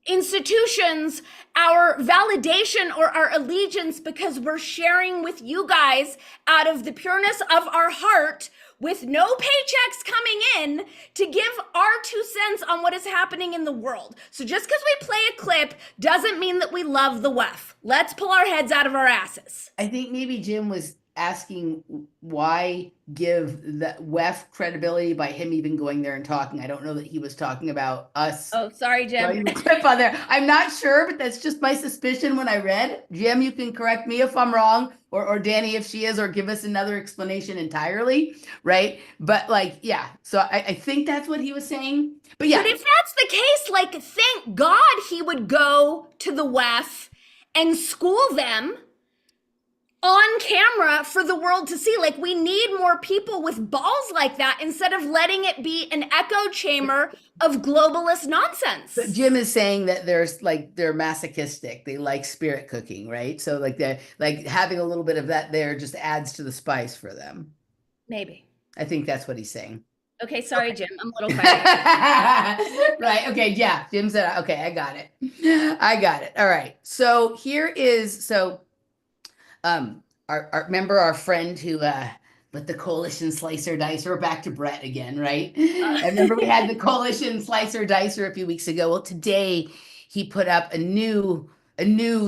institutions our validation or our allegiance because we're sharing with you guys out of the pureness of our heart with no paychecks coming in to give our 2 cents on what is happening in the world. So just because we play a clip doesn't mean that we love the WEF. Let's pull our heads out of our asses. I think maybe Jim was asking why give the WEF credibility by him even going there and talking. I don't know that he was talking about us. Oh, sorry, Jim. Clip on there. I'm not sure, but that's just my suspicion when I read. Jim, you can correct me if I'm wrong, or Dani if she is, or give us another explanation entirely, right? But like, yeah. So I think that's what he was saying. But yeah. But if that's the case, like, thank God he would go to the WEF and school them on camera for the world to see. Like, we need more people with balls like that instead of letting it be an echo chamber of globalist nonsense. But Jim is saying that they're masochistic. They like spirit cooking, right? So like they're like having a little bit of that there just adds to the spice for them. Maybe. I think that's what he's saying. Okay, sorry, Jim. I'm a little quiet. Right. Okay. Yeah. Jim said, okay, I got it. I got it. All right. So here is, remember our friend who with the coalition slicer dicer, back to Brett again, right? I remember we had the coalition slicer dicer a few weeks ago. Well, today he put up a new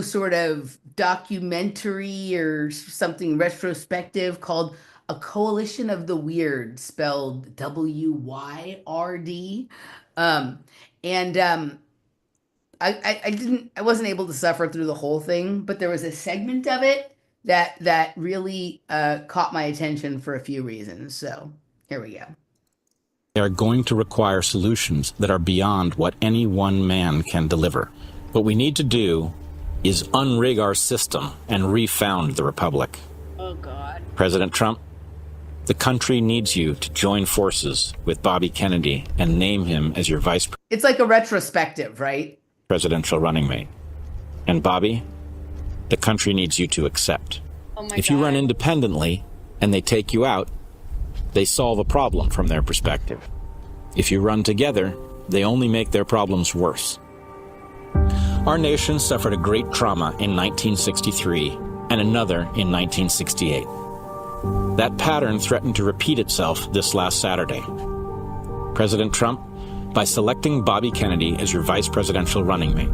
sort of documentary or something retrospective called A Coalition of the Weird, spelled WYRD. I wasn't able to suffer through the whole thing, but there was a segment of it that really caught my attention for a few reasons. So here we go. They are going to require solutions that are beyond what any one man can deliver. What we need to do is unrig our system and refound the republic. Oh, God. President Trump, the country needs you to join forces with Bobby Kennedy and name him as your vice It's like a retrospective, right? presidential running mate. And Bobby, the country needs you to accept. Oh my If you God. run independently and they take you out, they solve a problem from their perspective. If you run together, they only make their problems worse. Our nation suffered a great trauma in 1963 and another in 1968. That pattern threatened to repeat itself this last Saturday. President Trump, by selecting Bobby Kennedy as your vice presidential running mate,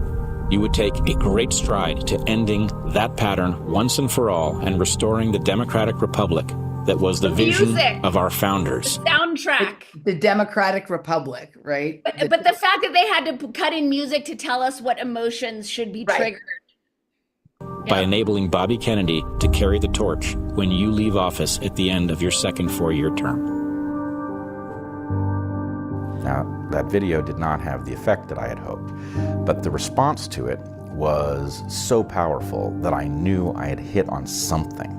you would take a great stride to ending that pattern once and for all and restoring the democratic republic that was the vision music. of our founders. Soundtrack. The Democratic Republic, right? But the fact that they had to cut in music to tell us what emotions should be triggered. By enabling Bobby Kennedy to carry the torch when you leave office at the end of your second four-year term. Now, that video did not have the effect that I had hoped, but the response to it was so powerful that I knew I had hit on something.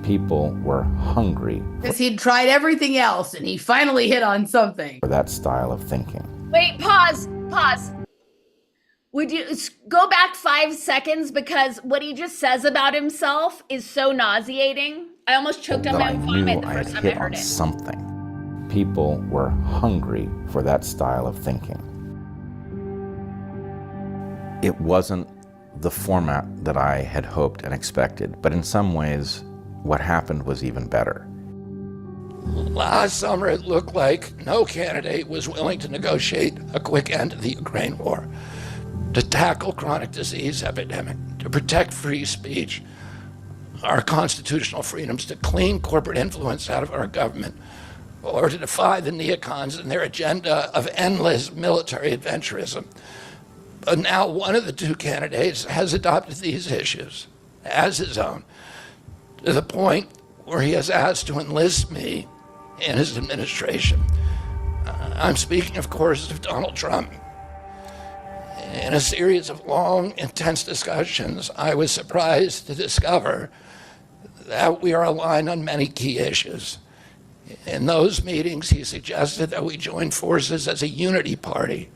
People were hungry Because he'd tried everything else and he finally hit on something. for that style of thinking. Wait, pause. Would you go back 5 seconds, because what he just says about himself is so nauseating. I almost choked on That my I own knew vomit the I had first time I hit heard on it. something. People were hungry for that style of thinking. It wasn't the format that I had hoped and expected, but in some ways, what happened was even better. Last summer, it looked like no candidate was willing to negotiate a quick end to the Ukraine war, to tackle chronic disease epidemic, to protect free speech, our constitutional freedoms, to clean corporate influence out of our government, or to defy the neocons and their agenda of endless military adventurism. But now one of the two candidates has adopted these issues as his own, to the point where he has asked to enlist me in his administration. I'm speaking, of course, of Donald Trump. In a series of long, intense discussions, I was surprised to discover that we are aligned on many key issues. In those meetings, he suggested that we join forces as a unity party.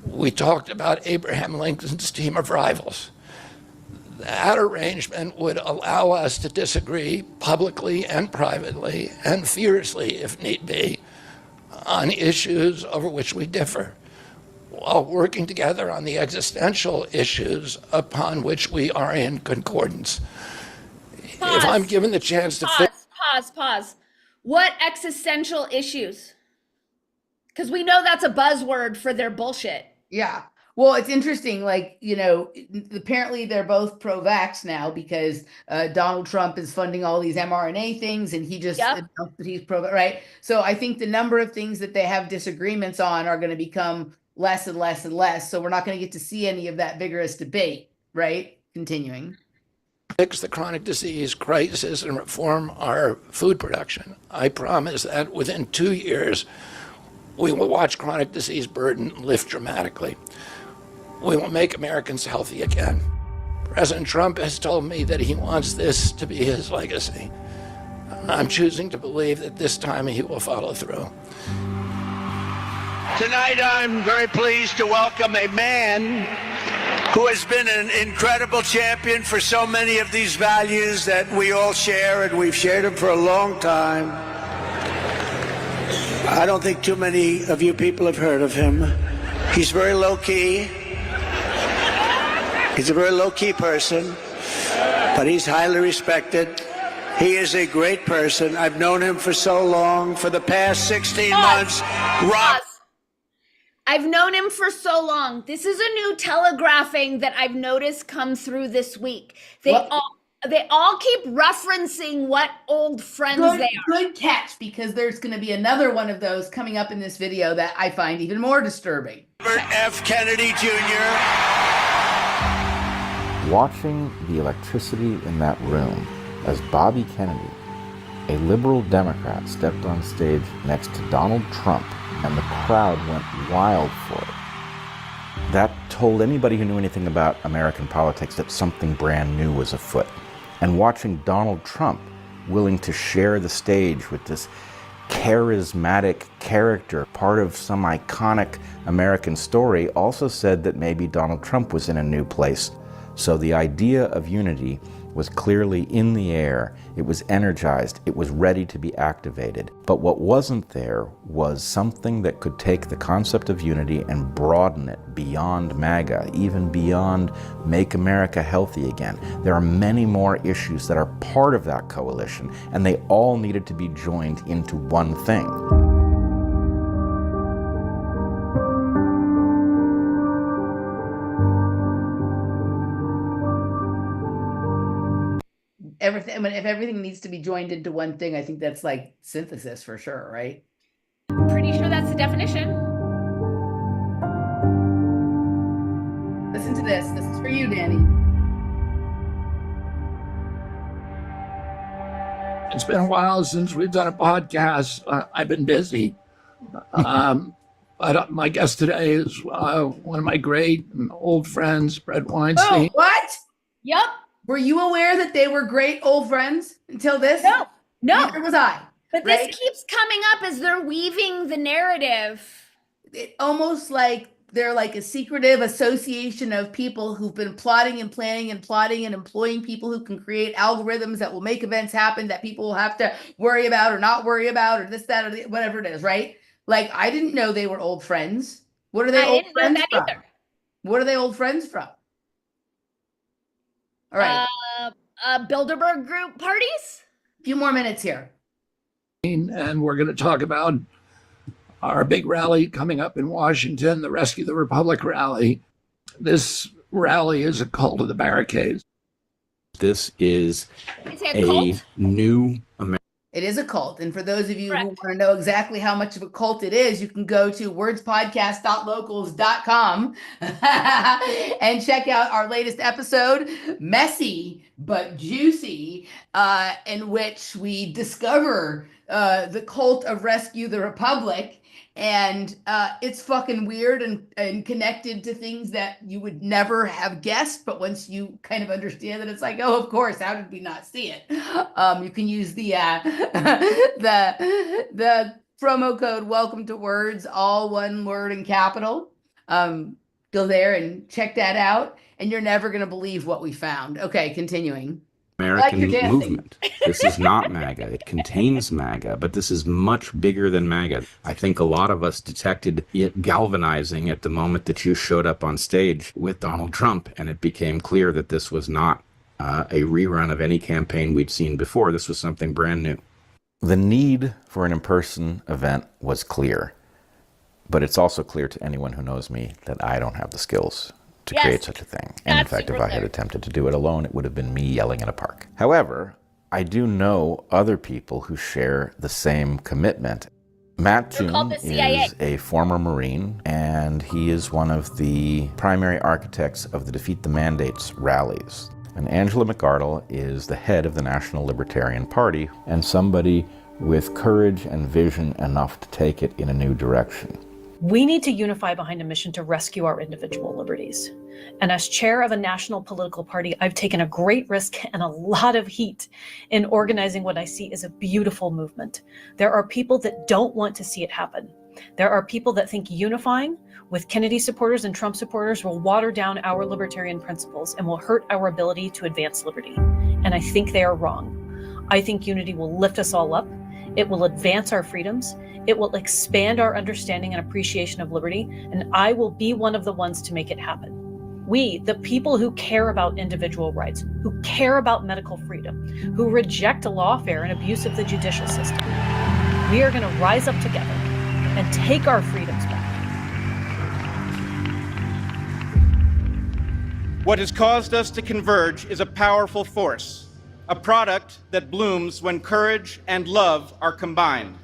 We talked about Abraham Lincoln's team of rivals. That arrangement would allow us to disagree publicly and privately and fiercely, if need be, on issues over which we differ, while working together on the existential issues upon which we are in concordance. Pause. If I'm given the chance to Pause. What existential issues? Because we know that's a buzzword for their bullshit. Yeah. Well, it's interesting, like, apparently they're both pro-vax now because Donald Trump is funding all these mRNA things and he just announced that he's pro, right? So I think the number of things that they have disagreements on are going to become less and less and less. So we're not going to get to see any of that vigorous debate, right? Continuing. Fix the chronic disease crisis and reform our food production. I promise that within 2 years, we will watch chronic disease burden lift dramatically. We will make Americans healthy again. President Trump has told me that he wants this to be his legacy. I'm choosing to believe that this time he will follow through. Tonight, I'm very pleased to welcome a man who has been an incredible champion for so many of these values that we all share, and we've shared them for a long time. I don't think too many of you people have heard of him. He's very low-key. He's a very low-key person, but he's highly respected. He is a great person. I've known him for so long. For the past 16 months, Rob... I've known him for so long. This is a new telegraphing that I've noticed come through this week. They all keep referencing what old friends they are. Good catch, because there's going to be another one of those coming up in this video that I find even more disturbing. Robert F. Kennedy Jr. Watching the electricity in that room as Bobby Kennedy, a liberal Democrat, stepped on stage next to Donald Trump, and the crowd went wild for it. That told anybody who knew anything about American politics that something brand new was afoot. And watching Donald Trump willing to share the stage with this charismatic character, part of some iconic American story, also said that maybe Donald Trump was in a new place. So the idea of unity was clearly in the air, it was energized, it was ready to be activated. But what wasn't there was something that could take the concept of unity and broaden it beyond MAGA, even beyond Make America Healthy Again. There are many more issues that are part of that coalition, and they all needed to be joined into one thing. If everything needs to be joined into one thing, I think that's like synthesis for sure, right? Pretty sure that's the definition. Listen to this. This is for you, Dani. It's been a while since we've done a podcast. I've been busy. But my guest today is one of my great and old friends, Brett Weinstein. Oh, what? Yep. Were you aware that they were great old friends until this? No. Neither was I. But right? This keeps coming up as they're weaving the narrative. It almost like they're like a secretive association of people who've been plotting and planning and plotting and employing people who can create algorithms that will make events happen that people will have to worry about or not worry about or this, that, or whatever it is, right? Like, I didn't know they were old friends. What are they old friends from? What are they old friends from? All right. Bilderberg group parties? A few more minutes here. And we're going to talk about our big rally coming up in Washington, the Rescue the Republic rally. This rally is a call to the barricades. This is a new America. It is a cult. And for those of you who want to know exactly how much of a cult it is, you can go to wordspodcast.locals.com and check out our latest episode, Messy but Juicy, in which we discover the cult of Rescue the Republic And it's fucking weird and connected to things that you would never have guessed. But once you kind of understand that, it's like, oh, of course, how did we not see it? You can use the the promo code Welcome to Words, all one word in capital. Go there and check that out, and you're never going to believe what we found. Okay, continuing. American your dancing. movement. This is not MAGA. It contains MAGA, but this is much bigger than MAGA. I think a lot of us detected it galvanizing at the moment that you showed up on stage with Donald Trump, and it became clear that this was not a rerun of any campaign we'd seen before. This was something brand new. The need for an in-person event was clear, but it's also clear to anyone who knows me that I don't have the skills to create such a thing. And in fact, if I had attempted to do it alone, it would have been me yelling in a park. However, I do know other people who share the same commitment. Matt Toon is a former Marine, and he is one of the primary architects of the Defeat the Mandates rallies. And Angela McArdle is the head of the National Libertarian Party, and somebody with courage and vision enough to take it in a new direction. We need to unify behind a mission to rescue our individual liberties. And as chair of a national political party, I've taken a great risk and a lot of heat in organizing what I see as a beautiful movement. There are people that don't want to see it happen. There are people that think unifying with Kennedy supporters and Trump supporters will water down our libertarian principles and will hurt our ability to advance liberty. And I think they are wrong. I think unity will lift us all up. It will advance our freedoms. It will expand our understanding and appreciation of liberty, and I will be one of the ones to make it happen. We, the people who care about individual rights, who care about medical freedom, who reject lawfare and abuse of the judicial system, we are going to rise up together and take our freedoms back. What has caused us to converge is a powerful force, a product that blooms when courage and love are combined.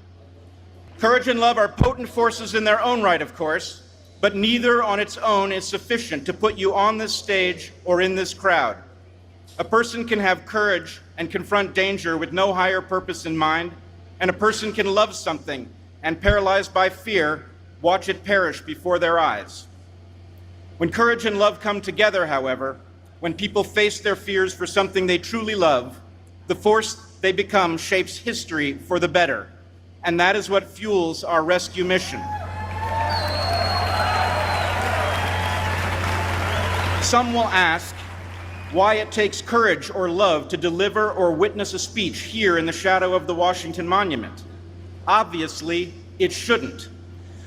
Courage and love are potent forces in their own right, of course, but neither on its own is sufficient to put you on this stage or in this crowd. A person can have courage and confront danger with no higher purpose in mind, and a person can love something and, paralyzed by fear, watch it perish before their eyes. When courage and love come together, however, when people face their fears for something they truly love, the force they become shapes history for the better. And that is what fuels our rescue mission. Some will ask why it takes courage or love to deliver or witness a speech here in the shadow of the Washington Monument. Obviously, it shouldn't.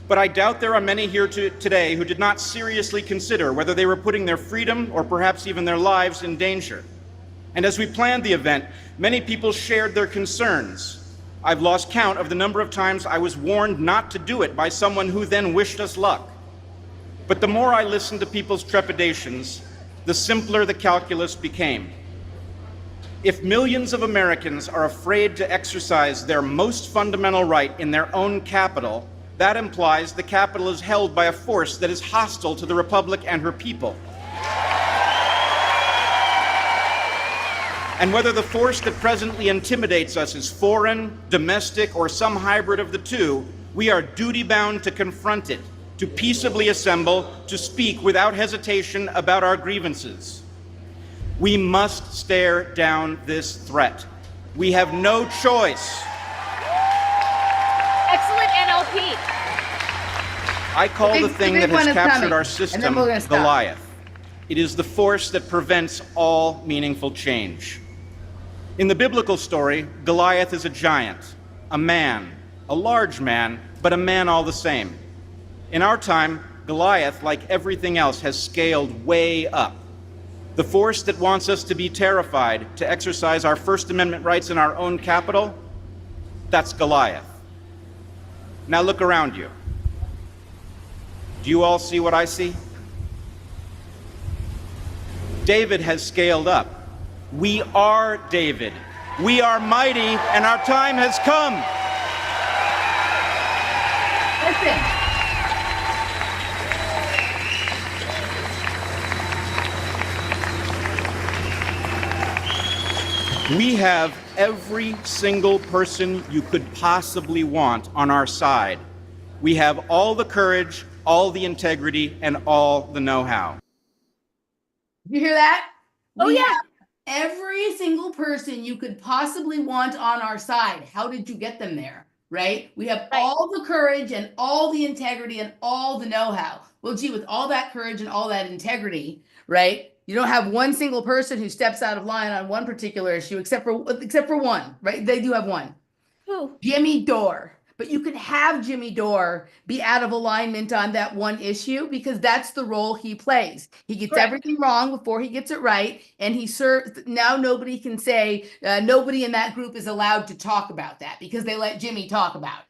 But I doubt there are many here today who did not seriously consider whether they were putting their freedom or perhaps even their lives in danger. And as we planned the event, many people shared their concerns. I've lost count of the number of times I was warned not to do it by someone who then wished us luck. But the more I listened to people's trepidations, the simpler the calculus became. If millions of Americans are afraid to exercise their most fundamental right in their own capital, that implies the capital is held by a force that is hostile to the Republic and her people. And whether the force that presently intimidates us is foreign, domestic, or some hybrid of the two, we are duty-bound to confront it, to peaceably assemble, to speak without hesitation about our grievances. We must stare down this threat. We have no choice. Excellent NLP. I call the thing that has captured our system Goliath. It is the force that prevents all meaningful change. In the biblical story, Goliath is a giant, a man, a large man, but a man all the same. In our time, Goliath, like everything else, has scaled way up. The force that wants us to be terrified, to exercise our First Amendment rights in our own capital, that's Goliath. Now look around you. Do you all see what I see? David has scaled up. We are David. We are mighty, and our time has come. We have every single person you could possibly want on our side. We have all the courage, all the integrity, and all the know-how. You hear that? Oh, We yeah. have every single person you could possibly want on our side. How did you get them there? Right? We have all the courage and all the integrity and all the know-how. Well, gee, with all that courage and all that integrity, right? You don't have one single person who steps out of line on one particular issue, except for one, right? They do have one. Who? Jimmy Dore. But you could have Jimmy Dore be out of alignment on that one issue because that's the role he plays. He gets everything wrong before he gets it right, and he serves. Now nobody can say nobody in that group is allowed to talk about that because they let Jimmy talk about it.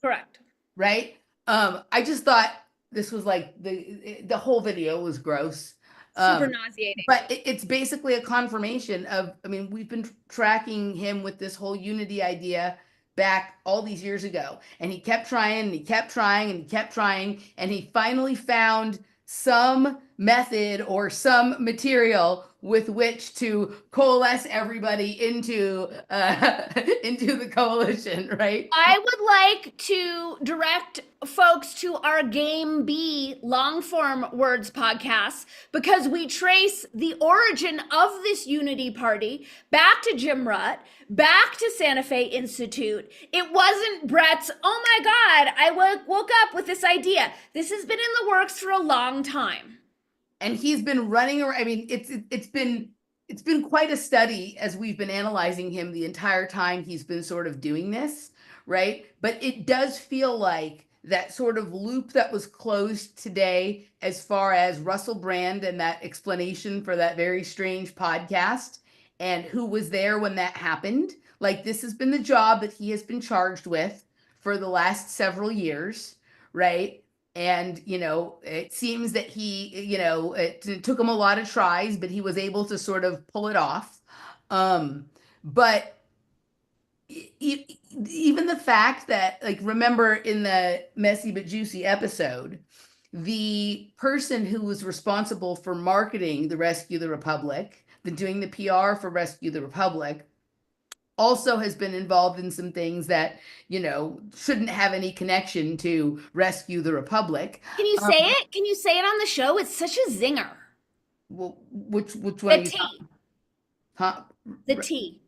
Correct. Right? I just thought this was like the whole video was gross. Super nauseating. But it's basically a confirmation of, I mean, we've been tracking him with this whole unity idea back all these years ago. And he kept trying and he kept trying and he kept trying. And he finally found some method or some material with which to coalesce everybody into into the coalition, right? I would like to direct folks to our Game B long form words podcast because we trace the origin of this unity party back to Jim Rutt, back to Santa Fe Institute. It wasn't Brett's, oh my God, I woke up with this idea. This has been in the works for a long time. And he's been running around. I mean, it's been quite a study as we've been analyzing him the entire time he's been sort of doing this, right? But it does feel like that sort of loop that was closed today as far as Russell Brand and that explanation for that very strange podcast and who was there when that happened. Like, this has been the job that he has been charged with for the last several years, right? And, you know, it seems that he, you know, it took him a lot of tries, but he was able to sort of pull it off. But even the fact that, like, remember in the Messy but Juicy episode, the person who was responsible for marketing the Rescue the Republic, doing the PR for Rescue the Republic, also has been involved in some things that, you know, shouldn't have any connection to Rescue the Republic. Can you say it? Can you say it on the show? It's such a zinger. Well, which one? The T. Huh? The T.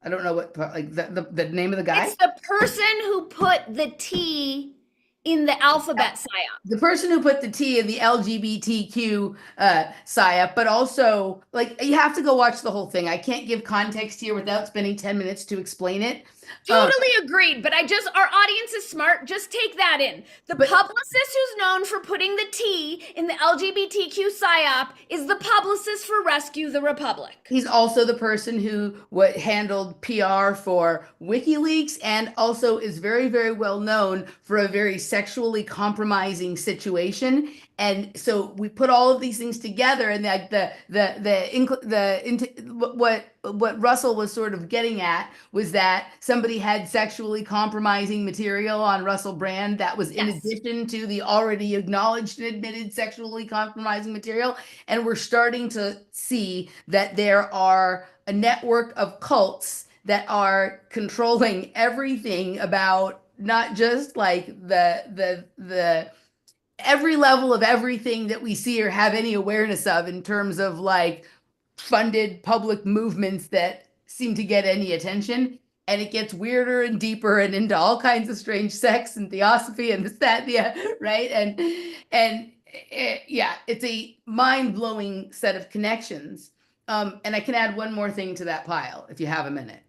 I don't know what, like the name of the guy? It's the person who put the T in the alphabet psyop. The person who put the T in the LGBTQ psyop, but also, like, you have to go watch the whole thing. I can't give context here without spending 10 minutes to explain it. Totally agreed, but our audience is smart. Just take that in. The publicist who's known for putting the T in the LGBTQ psyop is the publicist for Rescue the Republic. He's also the person who handled PR for WikiLeaks and also is very, very well known for a very sexually compromising situation. And so we put all of these things together, and what Russell was sort of getting at was that somebody had sexually compromising material on Russell Brand that was in addition to the already acknowledged and admitted sexually compromising material. And we're starting to see that there are a network of cults that are controlling everything about not just like the every level of everything that we see or have any awareness of in terms of like funded public movements that seem to get any attention. And it gets weirder and deeper and into all kinds of strange sex and theosophy and this, that, right? And yeah, it's a mind-blowing set of connections. And I can add one more thing to that pile if you have a minute.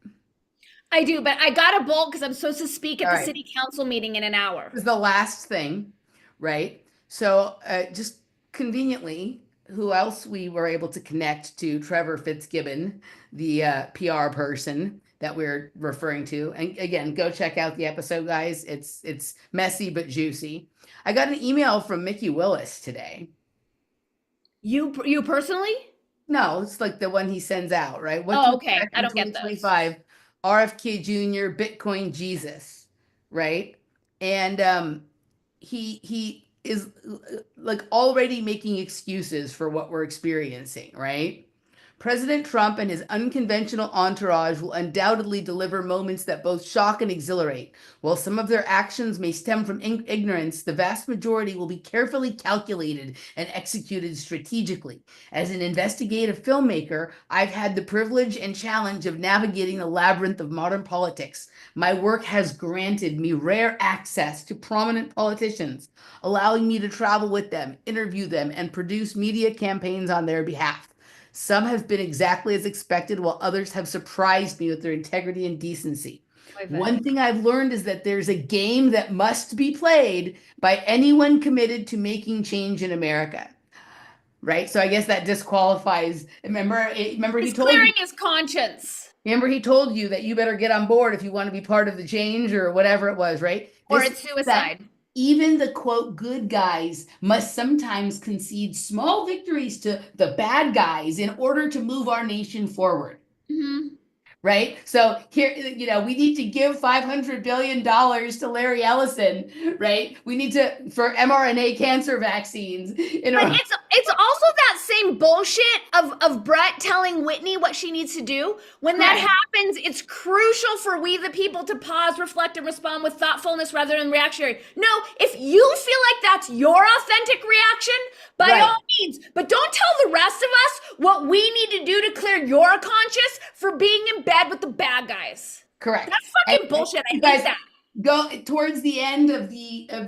I do, but I got to bolt because I'm supposed to speak at the city council meeting in an hour. This is the last thing, right? So just conveniently, who else we were able to connect to? Trevor Fitzgibbon, the PR person that we're referring to. And again, go check out the episode, guys. It's messy but juicy. I got an email from Mickey Willis today. You personally? No, it's like the one he sends out, right? Okay. I don't get those. RFK Jr., Bitcoin Jesus, right? And he is like already making excuses for what we're experiencing, right? President Trump and his unconventional entourage will undoubtedly deliver moments that both shock and exhilarate. While some of their actions may stem from ignorance, the vast majority will be carefully calculated and executed strategically. As an investigative filmmaker, I've had the privilege and challenge of navigating the labyrinth of modern politics. My work has granted me rare access to prominent politicians, allowing me to travel with them, interview them, and produce media campaigns on their behalf. Some have been exactly as expected, while others have surprised me with their integrity and decency. One thing I've learned is that there's a game that must be played by anyone committed to making change in America. Right? So I guess that disqualifies. Remember he He's told you. clearing his conscience. Remember he told you that you better get on board if you want to be part of the change or whatever it was, right? Or This- it's suicide. Even the quote good guys must sometimes concede small victories to the bad guys in order to move our nation forward. Mm-hmm. Right? So here, we need to give $500 billion to Larry Ellison, right? We need to, for mRNA cancer vaccines. But it's also that same bullshit of Brett telling Whitney what she needs to do. When that happens, it's crucial for we the people to pause, reflect, and respond with thoughtfulness rather than reactionary. No, if you feel like that's your authentic reaction, by all means. But don't tell the rest of us what we need to do to clear your conscience for being in bed with the bad guys. Correct. That's fucking bullshit. I hate that. Go towards the end of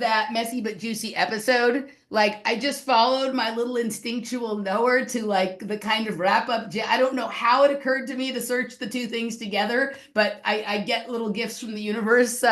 that messy but juicy episode. Like, I just followed my little instinctual knower to like the kind of wrap up. I don't know how it occurred to me to search the two things together, but I get little gifts from the universe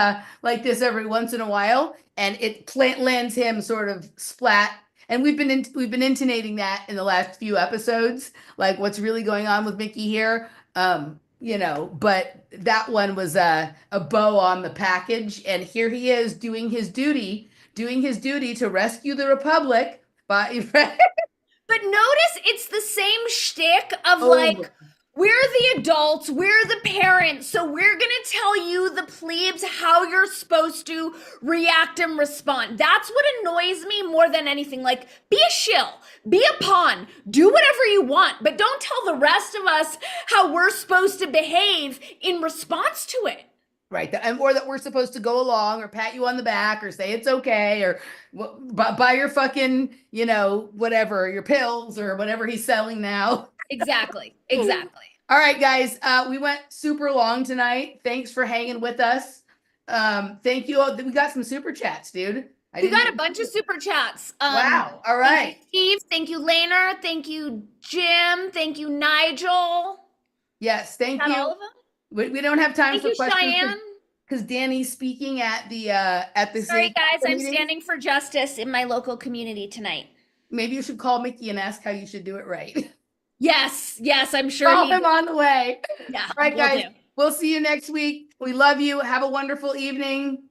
like this every once in a while, and it lands him sort of splat. And we've been intonating that in the last few episodes, like what's really going on with Mickey here. But that one was a bow on the package, and here he is doing his duty to rescue the Republic by. But notice it's the same shtick of like, we're the adults, we're the parents, so we're gonna tell you, the plebes, how you're supposed to react and respond. That's what annoys me more than anything. Like, be a shill, be a pawn, do whatever you want, but don't tell the rest of us how we're supposed to behave in response to it. Right, or that we're supposed to go along or pat you on the back or say it's okay or buy your fucking, whatever, your pills or whatever he's selling now. Exactly. All right, guys, we went super long tonight. Thanks for hanging with us. Thank you. We got some super chats, dude. We got a bunch of super chats. Wow. All right. Thank you, Steve. Thank you, Laner. Thank you, Jim. Thank you, Nigel. Yes, thank you. All of them? We don't have time Thank for you, questions Cheyenne. because Dani's speaking at the Sorry, guys. I'm meeting. standing for justice in my local community tonight. Maybe you should call Mickey and ask how you should do it right. Yes, I'm sure. Call him on the way. Yeah. All right, guys. We'll see you next week. We love you. Have a wonderful evening.